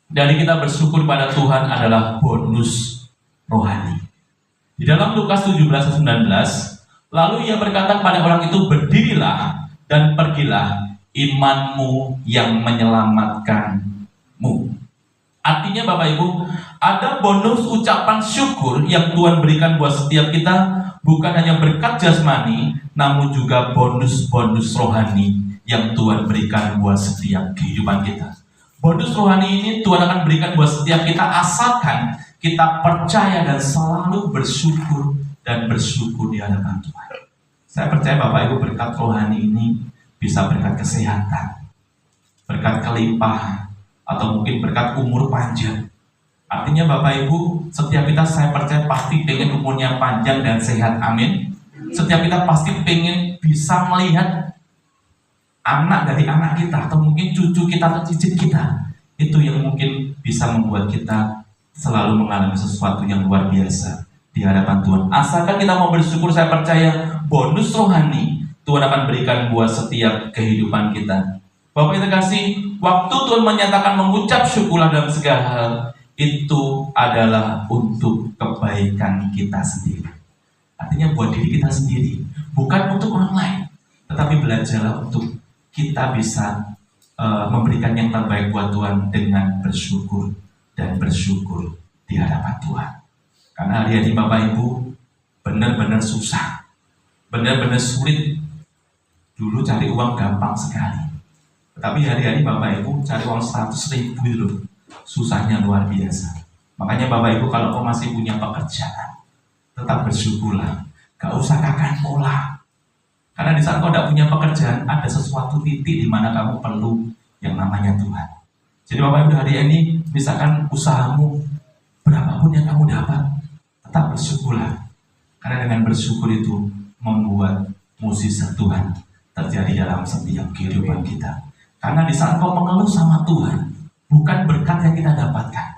Speaker 1: dari kita bersyukur pada Tuhan adalah bonus rohani. Di dalam Lukas 17-19, lalu ia berkata kepada orang itu, berdirilah dan pergilah, imanmu yang menyelamatkanmu. Artinya Bapak Ibu, ada bonus ucapan syukur yang Tuhan berikan buat setiap kita. Bukan hanya berkat jasmani, namun juga bonus-bonus rohani yang Tuhan berikan buat setiap kehidupan kita.
Speaker 2: Bonus rohani ini Tuhan akan berikan buat setiap kita asalkan kita percaya dan selalu bersyukur dan bersyukur di hadapan Tuhan. Saya percaya Bapak Ibu berkat rohani ini bisa berkat kesehatan, berkat kelimpahan, atau mungkin berkat umur panjang. Artinya Bapak Ibu, setiap kita saya percaya pasti pengen umurnya panjang dan sehat, amin. Setiap kita pasti pengen bisa melihat anak dari anak kita, atau mungkin cucu kita atau cicit kita. Itu yang mungkin bisa membuat kita selalu mengalami sesuatu yang luar biasa di hadapan Tuhan. Asalkan kita mau bersyukur, saya percaya bonus rohani Tuhan akan berikan buat setiap kehidupan kita. Bapak kita kasih, waktu Tuhan menyatakan mengucap syukurlah dalam segala hal, itu adalah untuk kebaikan kita sendiri. Artinya buat diri kita sendiri, bukan untuk orang lain, tetapi belajarlah untuk kita bisa memberikan yang terbaik buat Tuhan dengan bersyukur dan bersyukur di hadapan Tuhan. Karena hari-hari Bapak Ibu benar-benar susah, benar-benar sulit. Dulu cari uang gampang sekali, tetapi hari-hari Bapak Ibu cari uang 100.000 itu susahnya luar biasa. Makanya Bapak Ibu kalau kau masih punya pekerjaan, tetap bersyukurlah, gak usah kakak pola. Karena di saat kau tidak punya pekerjaan, ada sesuatu titik di mana kamu perlu yang namanya Tuhan. Jadi Bapak Ibu hari ini, misalkan usahamu berapapun yang kamu dapat, tetap bersyukurlah. Karena dengan bersyukur itu membuat mukjizat Tuhan terjadi dalam setiap kehidupan kita. Karena di saat kau mengeluh sama Tuhan, bukan berkat yang kita dapatkan,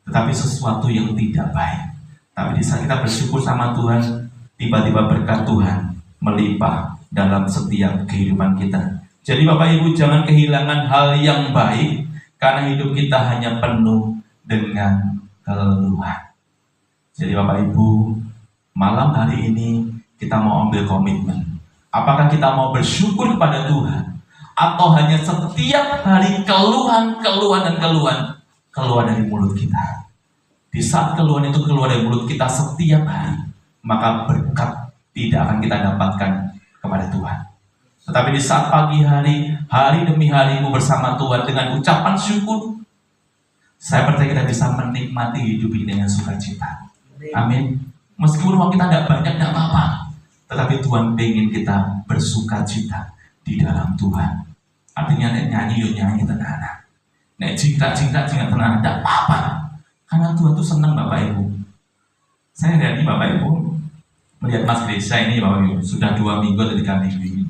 Speaker 2: tetapi sesuatu yang tidak baik. Tapi di saat kita bersyukur sama Tuhan, tiba-tiba berkat Tuhan melimpah dalam setiap kehidupan kita. Jadi Bapak Ibu jangan kehilangan hal yang baik karena hidup kita hanya penuh dengan keluhan. Jadi Bapak Ibu, malam hari ini kita mau ambil komitmen. Apakah kita mau bersyukur kepada Tuhan, atau hanya setiap hari keluhan keluar dari mulut kita. Di saat keluhan itu keluar dari mulut kita setiap hari, maka berkat tidak akan kita dapatkan kepada Tuhan. Tetapi di saat pagi hari, hari demi harimu bersama Tuhan dengan ucapan syukur, saya percaya kita bisa menikmati hidup ini dengan sukacita. Amin. Meskipun uang kita tidak banyak, tidak apa-apa, tetapi Tuhan ingin kita bersukacita di dalam Tuhan. Artinya nek nyanyi, nyanyi tenang. Nek cinta tenang, tidak apa-apa. Karena Tuhan itu senang Bapak Ibu. Saya dari Bapak Ibu melihat Mas Desa ini Bapak Ibu, sudah 2 minggu atau 3 minggu ini.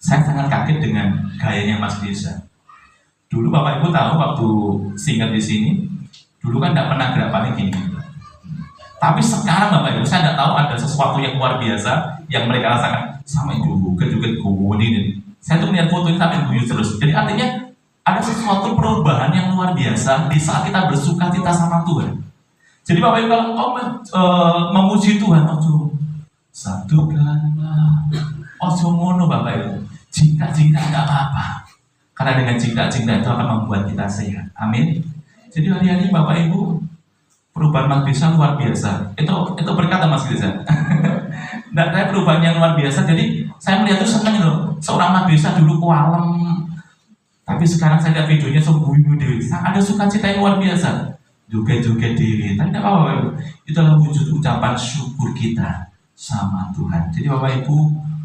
Speaker 2: Saya sangat kaget dengan gayanya Mas Desa. Dulu Bapak Ibu tahu waktu singet di sini, dulu kan tidak pernah gerakannya gini. Tapi sekarang Bapak Ibu, saya tidak tahu ada sesuatu yang luar biasa yang mereka rasakan sama itu juga ini. Saya tuh melihat foto ini sampai guyu terus. Jadi artinya ada sesuatu perubahan yang luar biasa di saat kita bersuka cita sama Tuhan. Jadi Bapak Ibu kalau kau memuji Tuhan, satukanlah, ngono Bapak Ibu, cinta tidak apa-apa. Karena dengan cinta itu akan membuat kita sehat. Amin. Jadi hari-hari Bapak Ibu, perubahan Mas Desa luar biasa. Itu berkata Mas Desa. Dan saya perubahan yang luar biasa. Jadi saya melihat itu senang loh. Seorang Mas Desa dulu kualem, tapi sekarang saya lihat videonya sembuh dewi. Ada sukacita yang luar biasa. Joget-joget diri. Tapi tidak apa-apa. Itulah wujud ucapan syukur kita sama Tuhan. Jadi Bapak Ibu,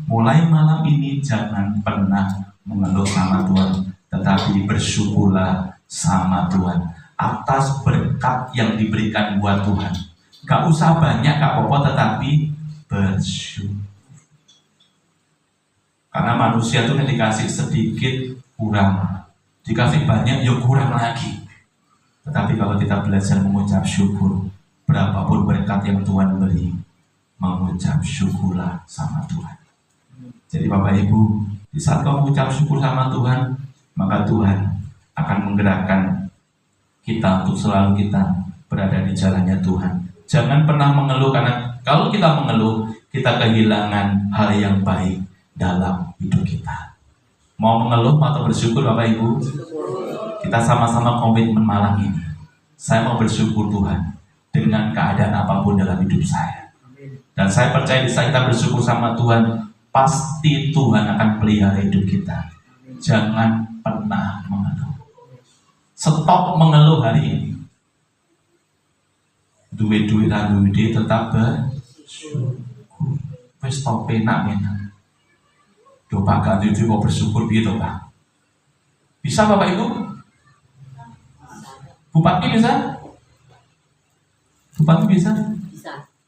Speaker 2: mulai malam ini jangan pernah mengeluh sama Tuhan, tetapi bersyukurlah sama Tuhan atas berkat yang diberikan buat Tuhan. Gak usah banyak, gak apa-apa, tetapi bersyukur. Karena manusia itu dikasih sedikit kurang, dikasih banyak ya kurang lagi. Tetapi kalau kita belajar mengucap syukur, berapapun berkat yang Tuhan beri, mengucap syukurlah sama Tuhan. Jadi Bapak Ibu, di saat kau mengucap syukur sama Tuhan, maka Tuhan akan menggerakkan kita untuk selalu kita berada di jalannya Tuhan. Jangan pernah mengeluh, karena kalau kita mengeluh, kita kehilangan hal yang baik dalam hidup kita. Mau mengeluh atau bersyukur Bapak Ibu? Kita sama-sama komitmen malam ini. Saya mau bersyukur Tuhan dengan keadaan apapun dalam hidup saya. Dan saya percaya di saat kita bersyukur sama Tuhan, pasti Tuhan akan pelihara hidup kita. Jangan pernah mengeluh. Stop mengeluh hari ini. Duit-duit dan duit tetap bersyukur. Wis stop enak-enak. Coba ganti duit mau bersyukur gitu Pak. Bisa Bapak Ibu? Bupati bisa? Bupati bisa?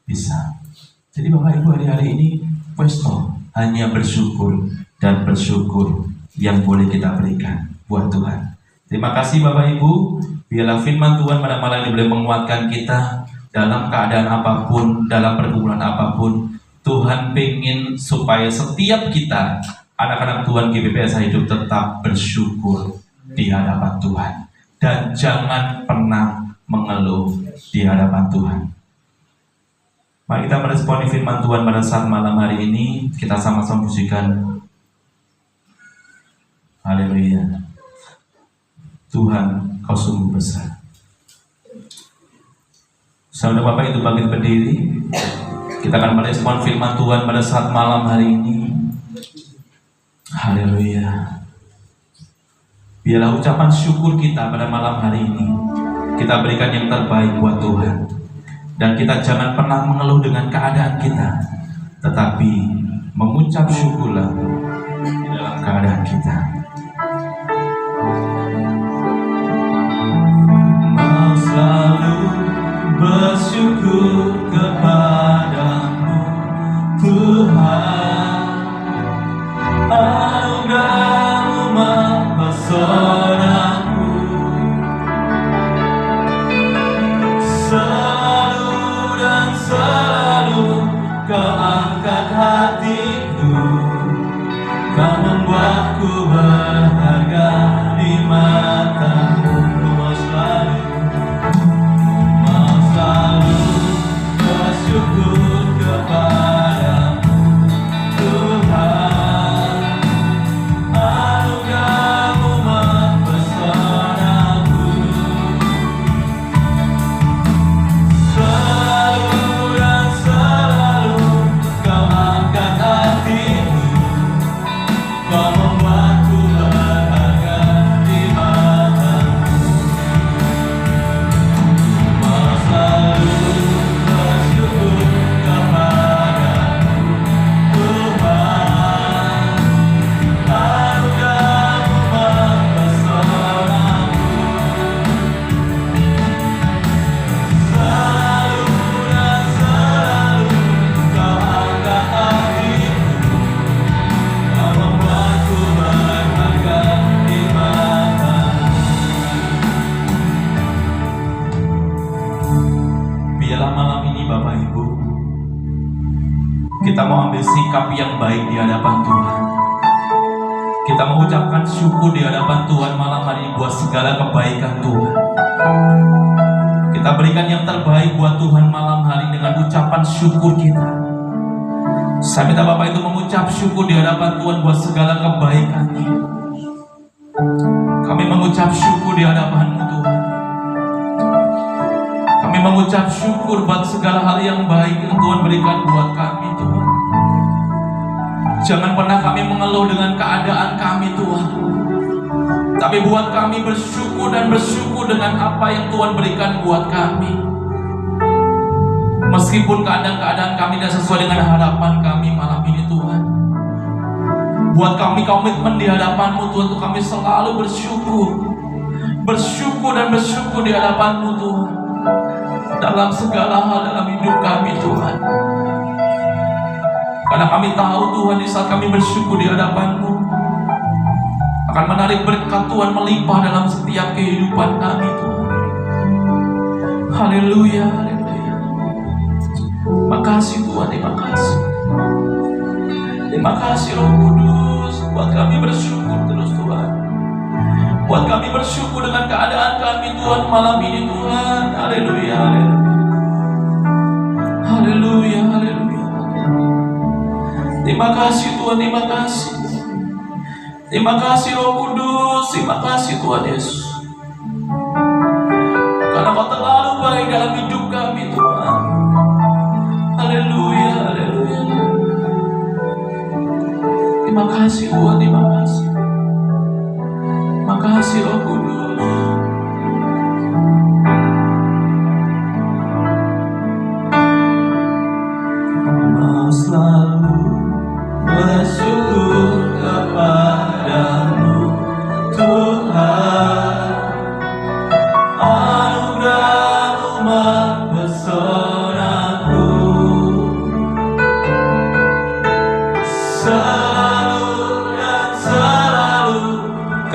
Speaker 2: Bisa. Jadi Bapak Ibu hari-hari ini wis stop hanya bersyukur dan bersyukur yang boleh kita berikan buat Tuhan. Terima kasih Bapak Ibu. Biarlah firman Tuhan pada malam ini boleh menguatkan kita dalam keadaan apapun, dalam pergumulan apapun. Tuhan pengen supaya setiap kita, anak-anak Tuhan GBPSA Hidup, tetap bersyukur di hadapan Tuhan. Dan jangan pernah mengeluh di hadapan Tuhan. Mari kita meresponi firman Tuhan pada saat malam hari ini. Kita sama-sama pujikan. Haleluya. Tuhan, Kau sungguh besar. Saudara Bapak itu bangkit berdiri. Kita akan merespon firman Tuhan pada saat malam hari ini. Haleluya. Biarlah ucapan syukur kita pada malam hari ini kita berikan yang terbaik buat Tuhan. Dan kita jangan pernah mengeluh dengan keadaan kita, tetapi mengucap syukurlah di dalam keadaan kita. Mau selalu bersyukur kepadamu Tuhan, anugerah-Mu mempesonaku, selalu dan selalu Kau angkat hatiku, Kau membuatku berharga di mata-Mu. Mau selalu bersyukur kepadamu Tuhan, anugerah-Mu mempesonaku, selalu dan selalu Kau angkat hatiku, Kau membuatku berharga di mata-Mu. Mau selalu bersyukur kepadamu Tuhan, anugerah-Mu mempesonaku, selalu dan selalu Kau angkat hatiku, Kau membuatku berharga di mata-Mu. Biarlah malam ini Bapak Ibu, kita mau ambil sikap yang baik di hadapan Tuhan. Kita mengucapkan syukur di hadapan Tuhan malam hari ini buat segala kebaikan Tuhan. Kita berikan yang terbaik buat Tuhan malam hari ini dengan ucapan syukur kita. Saya minta Bapak itu mengucap syukur di hadapan Tuhan buat segala kebaikan-Nya. Kami mengucap syukur di hadapan-Mu Tuhan. Kami mengucap syukur buat segala hal yang baik yang Tuhan berikan buat kami Tuhan. Jangan pernah kami mengeluh dengan keadaan kami Tuhan, tapi buat kami bersyukur dan bersyukur dengan apa yang Tuhan berikan buat kami. Meskipun keadaan-keadaan kami tidak sesuai dengan harapan kami malam ini Tuhan, buat kami komitmen di hadapan-Mu Tuhan, untuk kami selalu bersyukur. Bersyukur dan bersyukur di hadapan-Mu Tuhan, dalam segala hal dalam hidup kami Tuhan. Karena kami tahu Tuhan, di saat kami bersyukur di hadapan-Mu akan menarik berkat Tuhan melimpah dalam setiap kehidupan kami Tuhan. Haleluya, haleluya. Makasih Tuhan, terima kasih. Terima kasih Roh Kudus, buat kami bersyukur terus Tuhan. Buat kami bersyukur dengan keadaan kami Tuhan malam ini Tuhan. Haleluya, haleluya. Haleluya, haleluya. Terima kasih Tuhan, terima kasih. Terima kasih Roh Kudus, terima kasih Tuhan Yesus. Karena Kau terlalu baik dalam hidup kami Tuhan. Haleluya, haleluya. Terima kasih Tuhan, terima kasih. Makasih Roh Kudus.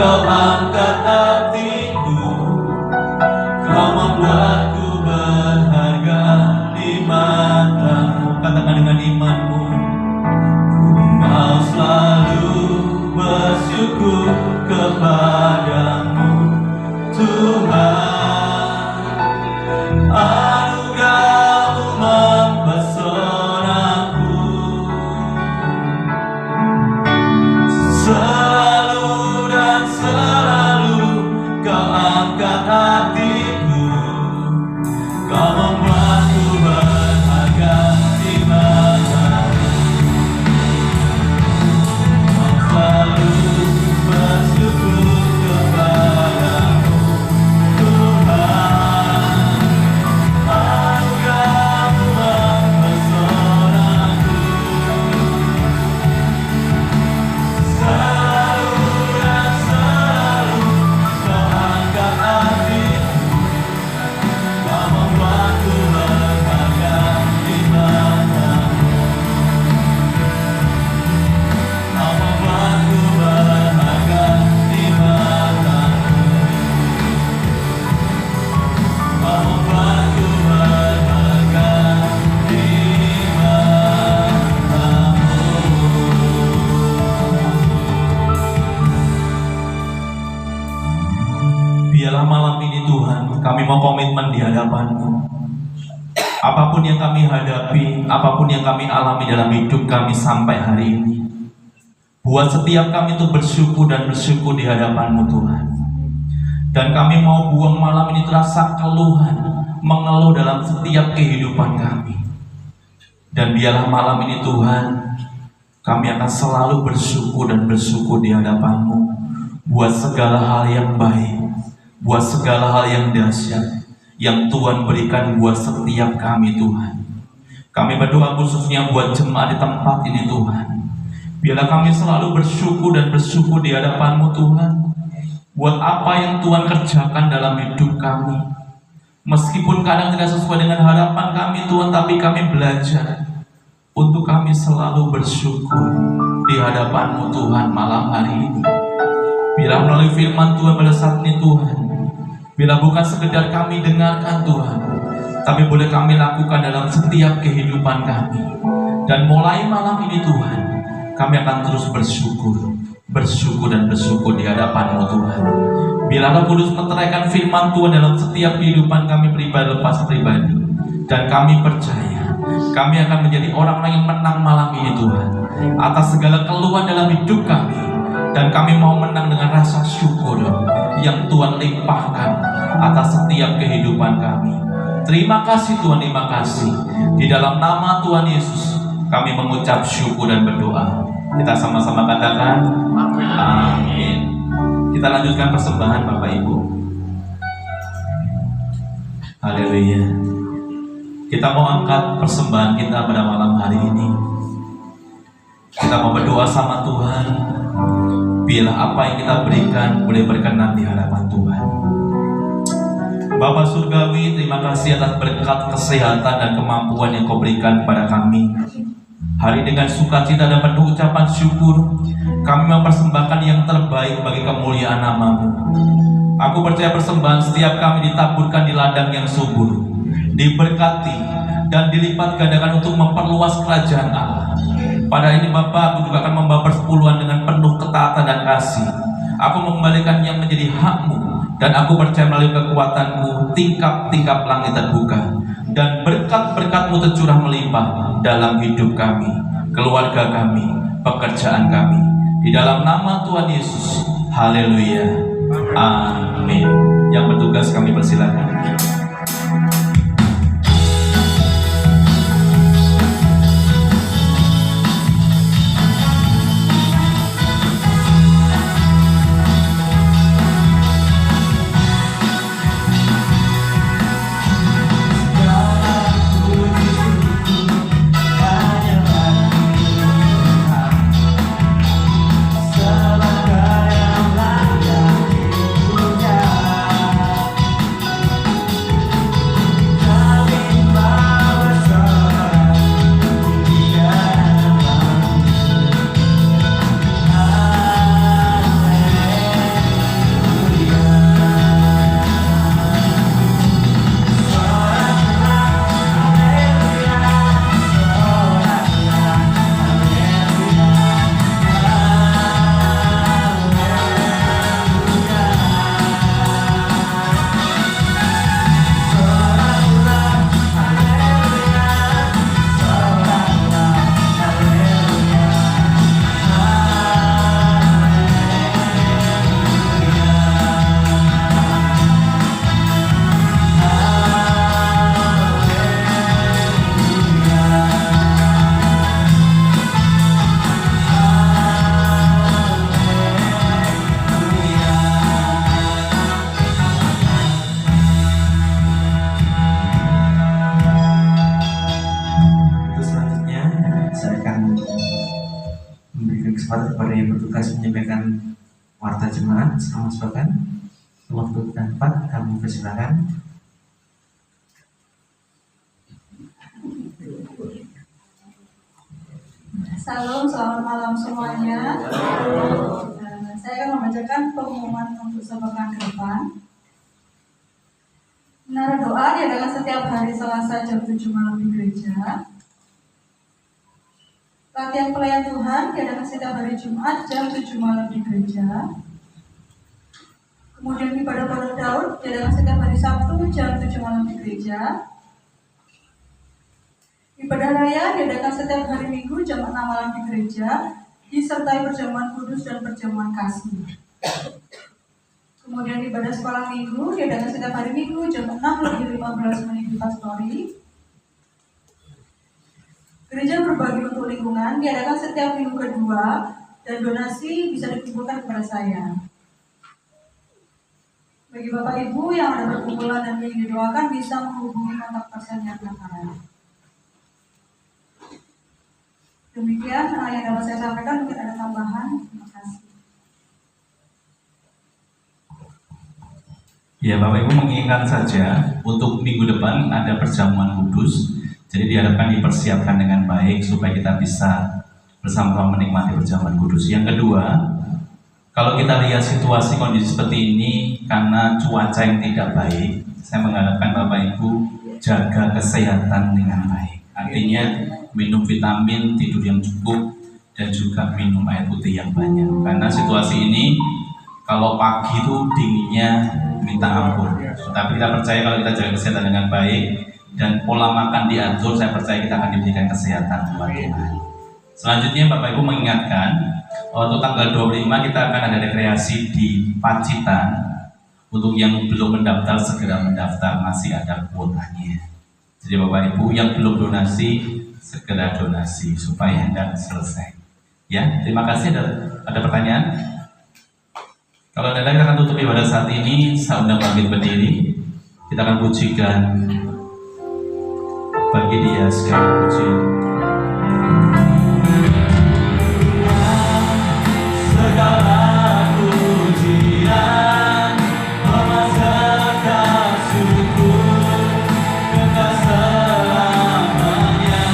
Speaker 2: Kau angkat hatiku, Kau membuatku berharga di matamu. Katakan dengan imanmu, ku mau selalu bersyukur kepadamu Tuhan. Anugerah-Mu mempesonaku, selalu dan selalu Kau angkat hatiku, Kau membuatku berharga di matamu. Kau selalu bersyukur kepadamu Tuhan. Anugerah-Mu mempesonaku, selalu dan selalu Kau angkat hatiku, Kau membuatku berharga di matamu. Kau membuatku berharga di matamu. Kau membuatku berharga di matamu. Biarlah malam ini Tuhan, kami mau komitmen di hadapan-Mu. Apapun yang kami hadapi, apapun yang kami alami dalam hidup kami sampai hari ini, buat setiap kami itu bersyukur dan bersyukur di hadapan-Mu Tuhan. Dan kami mau buang malam ini rasa keluhan, mengeluh dalam setiap kehidupan kami. Dan biarlah malam ini Tuhan, kami akan selalu bersyukur dan bersyukur di hadapan-Mu buat segala hal yang baik, buat segala hal yang dahsyat yang Tuhan berikan buat setiap kami Tuhan. Kami berdoa khususnya buat jemaat di tempat ini Tuhan. Biarlah kami selalu bersyukur dan bersyukur di hadapan-Mu Tuhan, buat apa yang Tuhan kerjakan dalam hidup kami. Meskipun kadang tidak sesuai dengan harapan kami Tuhan, tapi kami belajar untuk kami selalu bersyukur di hadapan-Mu Tuhan malam hari ini. Bila melalui firman Tuhan pada saat ini Tuhan, bila bukan sekedar kami dengarkan Tuhan, tapi boleh kami lakukan dalam setiap kehidupan kami. Dan mulai malam ini Tuhan, kami akan terus bersyukur dan bersyukur di hadapan-Mu Tuhan. Bila Roh Kudus meteraikan firman Tuhan dalam setiap kehidupan kami pribadi lepas pribadi, dan kami percaya kami akan menjadi orang-orang yang menang malam ini Tuhan atas segala keluhan dalam hidup kami. Dan kami mau menang dengan rasa syukur yang Tuhan limpahkan atas setiap kehidupan kami. Terima kasih Tuhan, terima kasih. Di dalam nama Tuhan Yesus kami mengucap syukur dan berdoa. Kita sama-sama katakan amin. Kita lanjutkan persembahan Bapak Ibu. Haleluya. Kita mau angkat persembahan kita pada malam hari ini. Kita mau berdoa sama Tuhan. Biarlah apa yang kita berikan boleh berkenan di hadapan Tuhan. Bapa Surgawi, terima kasih atas berkat kesehatan dan kemampuan yang Kau berikan kepada kami. Hari dengan sukacita dan penuh ucapan syukur, kami mempersembahkan yang terbaik bagi kemuliaan nama-Mu. Aku percaya persembahan setiap kami ditaburkan di ladang yang subur, diberkati dan dilipat gandakan untuk memperluas kerajaan Allah. Pada ini Bapak, aku juga akan membawa persepuluhan dengan penuh ketaatan dan kasih. Aku mengembalikan yang menjadi hak-Mu, dan aku percaya melalui kekuatan-Mu tingkap-tingkap langit terbuka, dan berkat-berkat-Mu tercurah melimpah dalam hidup kami, keluarga kami, pekerjaan kami. Di dalam nama Tuhan Yesus, haleluya, amin. Yang bertugas kami persilakan.
Speaker 1: jemaat sama sepakan. Waktu tempat kami persilakan.
Speaker 3: Salam, selamat malam semuanya. Saya akan membacakan pengumuman untuk sepekan ke depan. Menara doa diadakan setiap hari Selasa jam 7 malam di gereja. Latihan pelayan Tuhan diadakan setiap hari Jumat jam 7 malam di gereja. Kemudian ibadah pada Daud diadakan setiap hari Sabtu jam 7 malam di gereja. Ibadah raya diadakan setiap hari Minggu jam 6 malam di gereja, disertai perjamuan kudus dan perjamuan kasih. Kemudian ibadah sekolah minggu diadakan setiap hari Minggu jam 6:15 di pastori. Gereja berbagi untuk lingkungan diadakan setiap minggu kedua dan donasi bisa dikumpulkan kepada saya. Bagi Bapak Ibu yang ada perkumpulan dan ingin didoakan bisa menghubungi kontak person yang belakangan. Demikian yang dapat saya sampaikan, mungkin ada tambahan. Terima kasih.
Speaker 2: Ya, Bapak Ibu mengingatkan saja untuk minggu depan ada perjamuan kudus. Jadi diharapkan dipersiapkan dengan baik supaya kita bisa bersama-sama menikmati perjamuan kudus. Yang kedua, kalau kita lihat situasi kondisi seperti ini karena cuaca yang tidak baik, saya mengharapkan Bapak Ibu jaga kesehatan dengan baik. Artinya minum vitamin, tidur yang cukup, dan juga minum air putih yang banyak. Karena situasi ini kalau pagi itu dinginnya minta ampun. Tapi kita percaya kalau kita jaga kesehatan dengan baik dan pola makan diatur, saya percaya kita akan diberikan kesehatan buat Tuhan. Selanjutnya Bapak Ibu mengingatkan untuk tanggal 25 kita akan ada rekreasi di Pacitan. Untuk yang belum mendaftar segera mendaftar, masih ada kuotanya. Jadi Bapak Ibu yang belum donasi segera donasi supaya Anda selesai. Ya, terima kasih. Ada pertanyaan? Kalau ada, kita akan tutup ibadah saat ini. Saya undang bangkit berdiri. Kita akan pujikan bagi Dia segala puji. Segala pujian, memasakkan syukur, kekal selamanya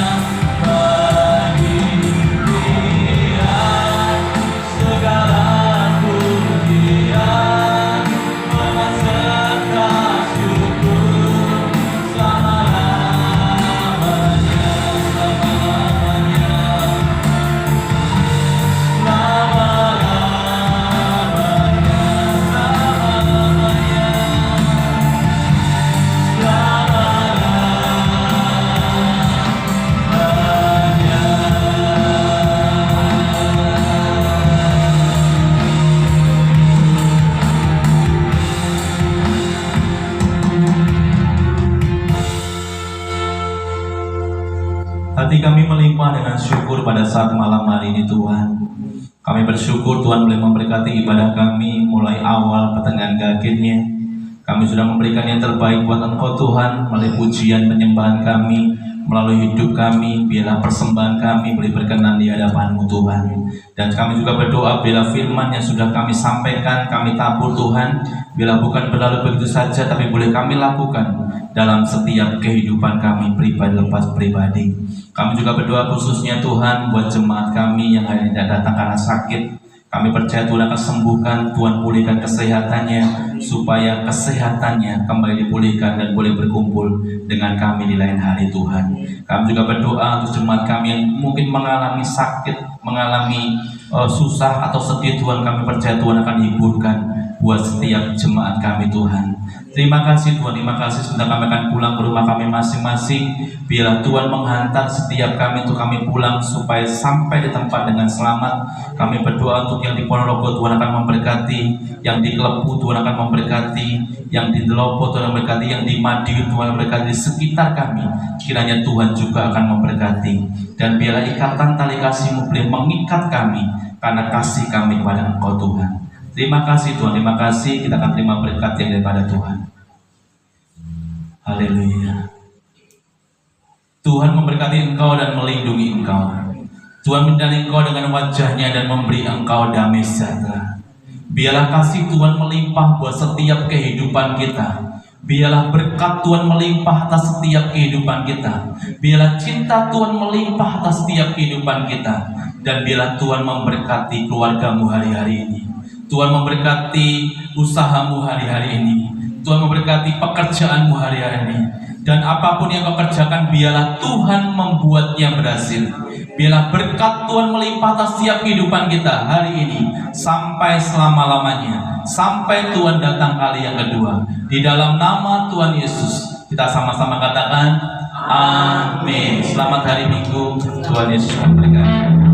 Speaker 2: bagi Dia. Segala pujian, memasakkan syukur selama-lamanya, selama-lamanya, hati kami melimpah dengan syukur pada saat malam hari ini Tuhan. Kami bersyukur Tuhan boleh memberkati ibadah kami mulai awal pertengahan ke akhirnya. Kami sudah memberikan yang terbaik buat Engkau Tuhan melalui pujian penyembahan kami, melalui hidup kami. Biarlah persembahan kami boleh berkenan di hadapan-Mu Tuhan. Dan kami juga berdoa bila firman yang sudah kami sampaikan, kami tabur Tuhan, bila bukan berlalu begitu saja, tapi boleh kami lakukan dalam setiap kehidupan kami pribadi lepas pribadi. Kami juga berdoa khususnya Tuhan buat jemaat kami yang hari ini tidak datang karena sakit. Kami percaya Tuhan akan sembuhkan, Tuhan pulihkan kesehatannya, supaya kesehatannya kembali dipulihkan dan boleh berkumpul dengan kami di lain hari Tuhan. Kami juga berdoa untuk jemaat kami yang mungkin mengalami sakit, mengalami susah atau sedih Tuhan. Kami percaya Tuhan akan hiburkan buat setiap jemaat kami Tuhan. Terima kasih Tuhan, terima kasih sudah kami akan pulang ke rumah kami masing-masing. Biarlah Tuhan menghantar setiap kami untuk kami pulang supaya sampai di tempat dengan selamat. Kami berdoa untuk yang di Ponorogo Tuhan akan memberkati, yang di Klepu Tuhan akan memberkati, yang di Delopo Tuhan memberkati, yang di Madiun Tuhan memberkati, di sekitar kami kiranya Tuhan juga akan memberkati. Dan biarlah ikatan tali kasih-Mu boleh mengikat kami karena kasih kami kepada Engkau Tuhan. Terima kasih Tuhan, terima kasih. Kita akan terima berkat yang daripada Tuhan. Haleluya. Tuhan memberkati engkau dan melindungi engkau. Tuhan menyertai engkau dengan wajahnya dan memberi engkau damai sejahtera. Biarlah kasih Tuhan melimpah buat setiap kehidupan kita. Biarlah berkat Tuhan melimpah atas setiap kehidupan kita. Biarlah cinta Tuhan melimpah atas setiap kehidupan kita. Dan biarlah Tuhan memberkati keluargamu hari-hari ini. Tuhan memberkati usahamu hari-hari ini. Tuhan memberkati pekerjaanmu hari-hari ini. Dan apapun yang kau kerjakan, biarlah Tuhan membuatnya berhasil. Biarlah berkat Tuhan melimpah atas setiap kehidupan kita hari ini sampai selama-lamanya, sampai Tuhan datang kali yang kedua. Di dalam nama Tuhan Yesus kita sama-sama katakan amin. Selamat hari Minggu, Tuhan Yesus memberkati.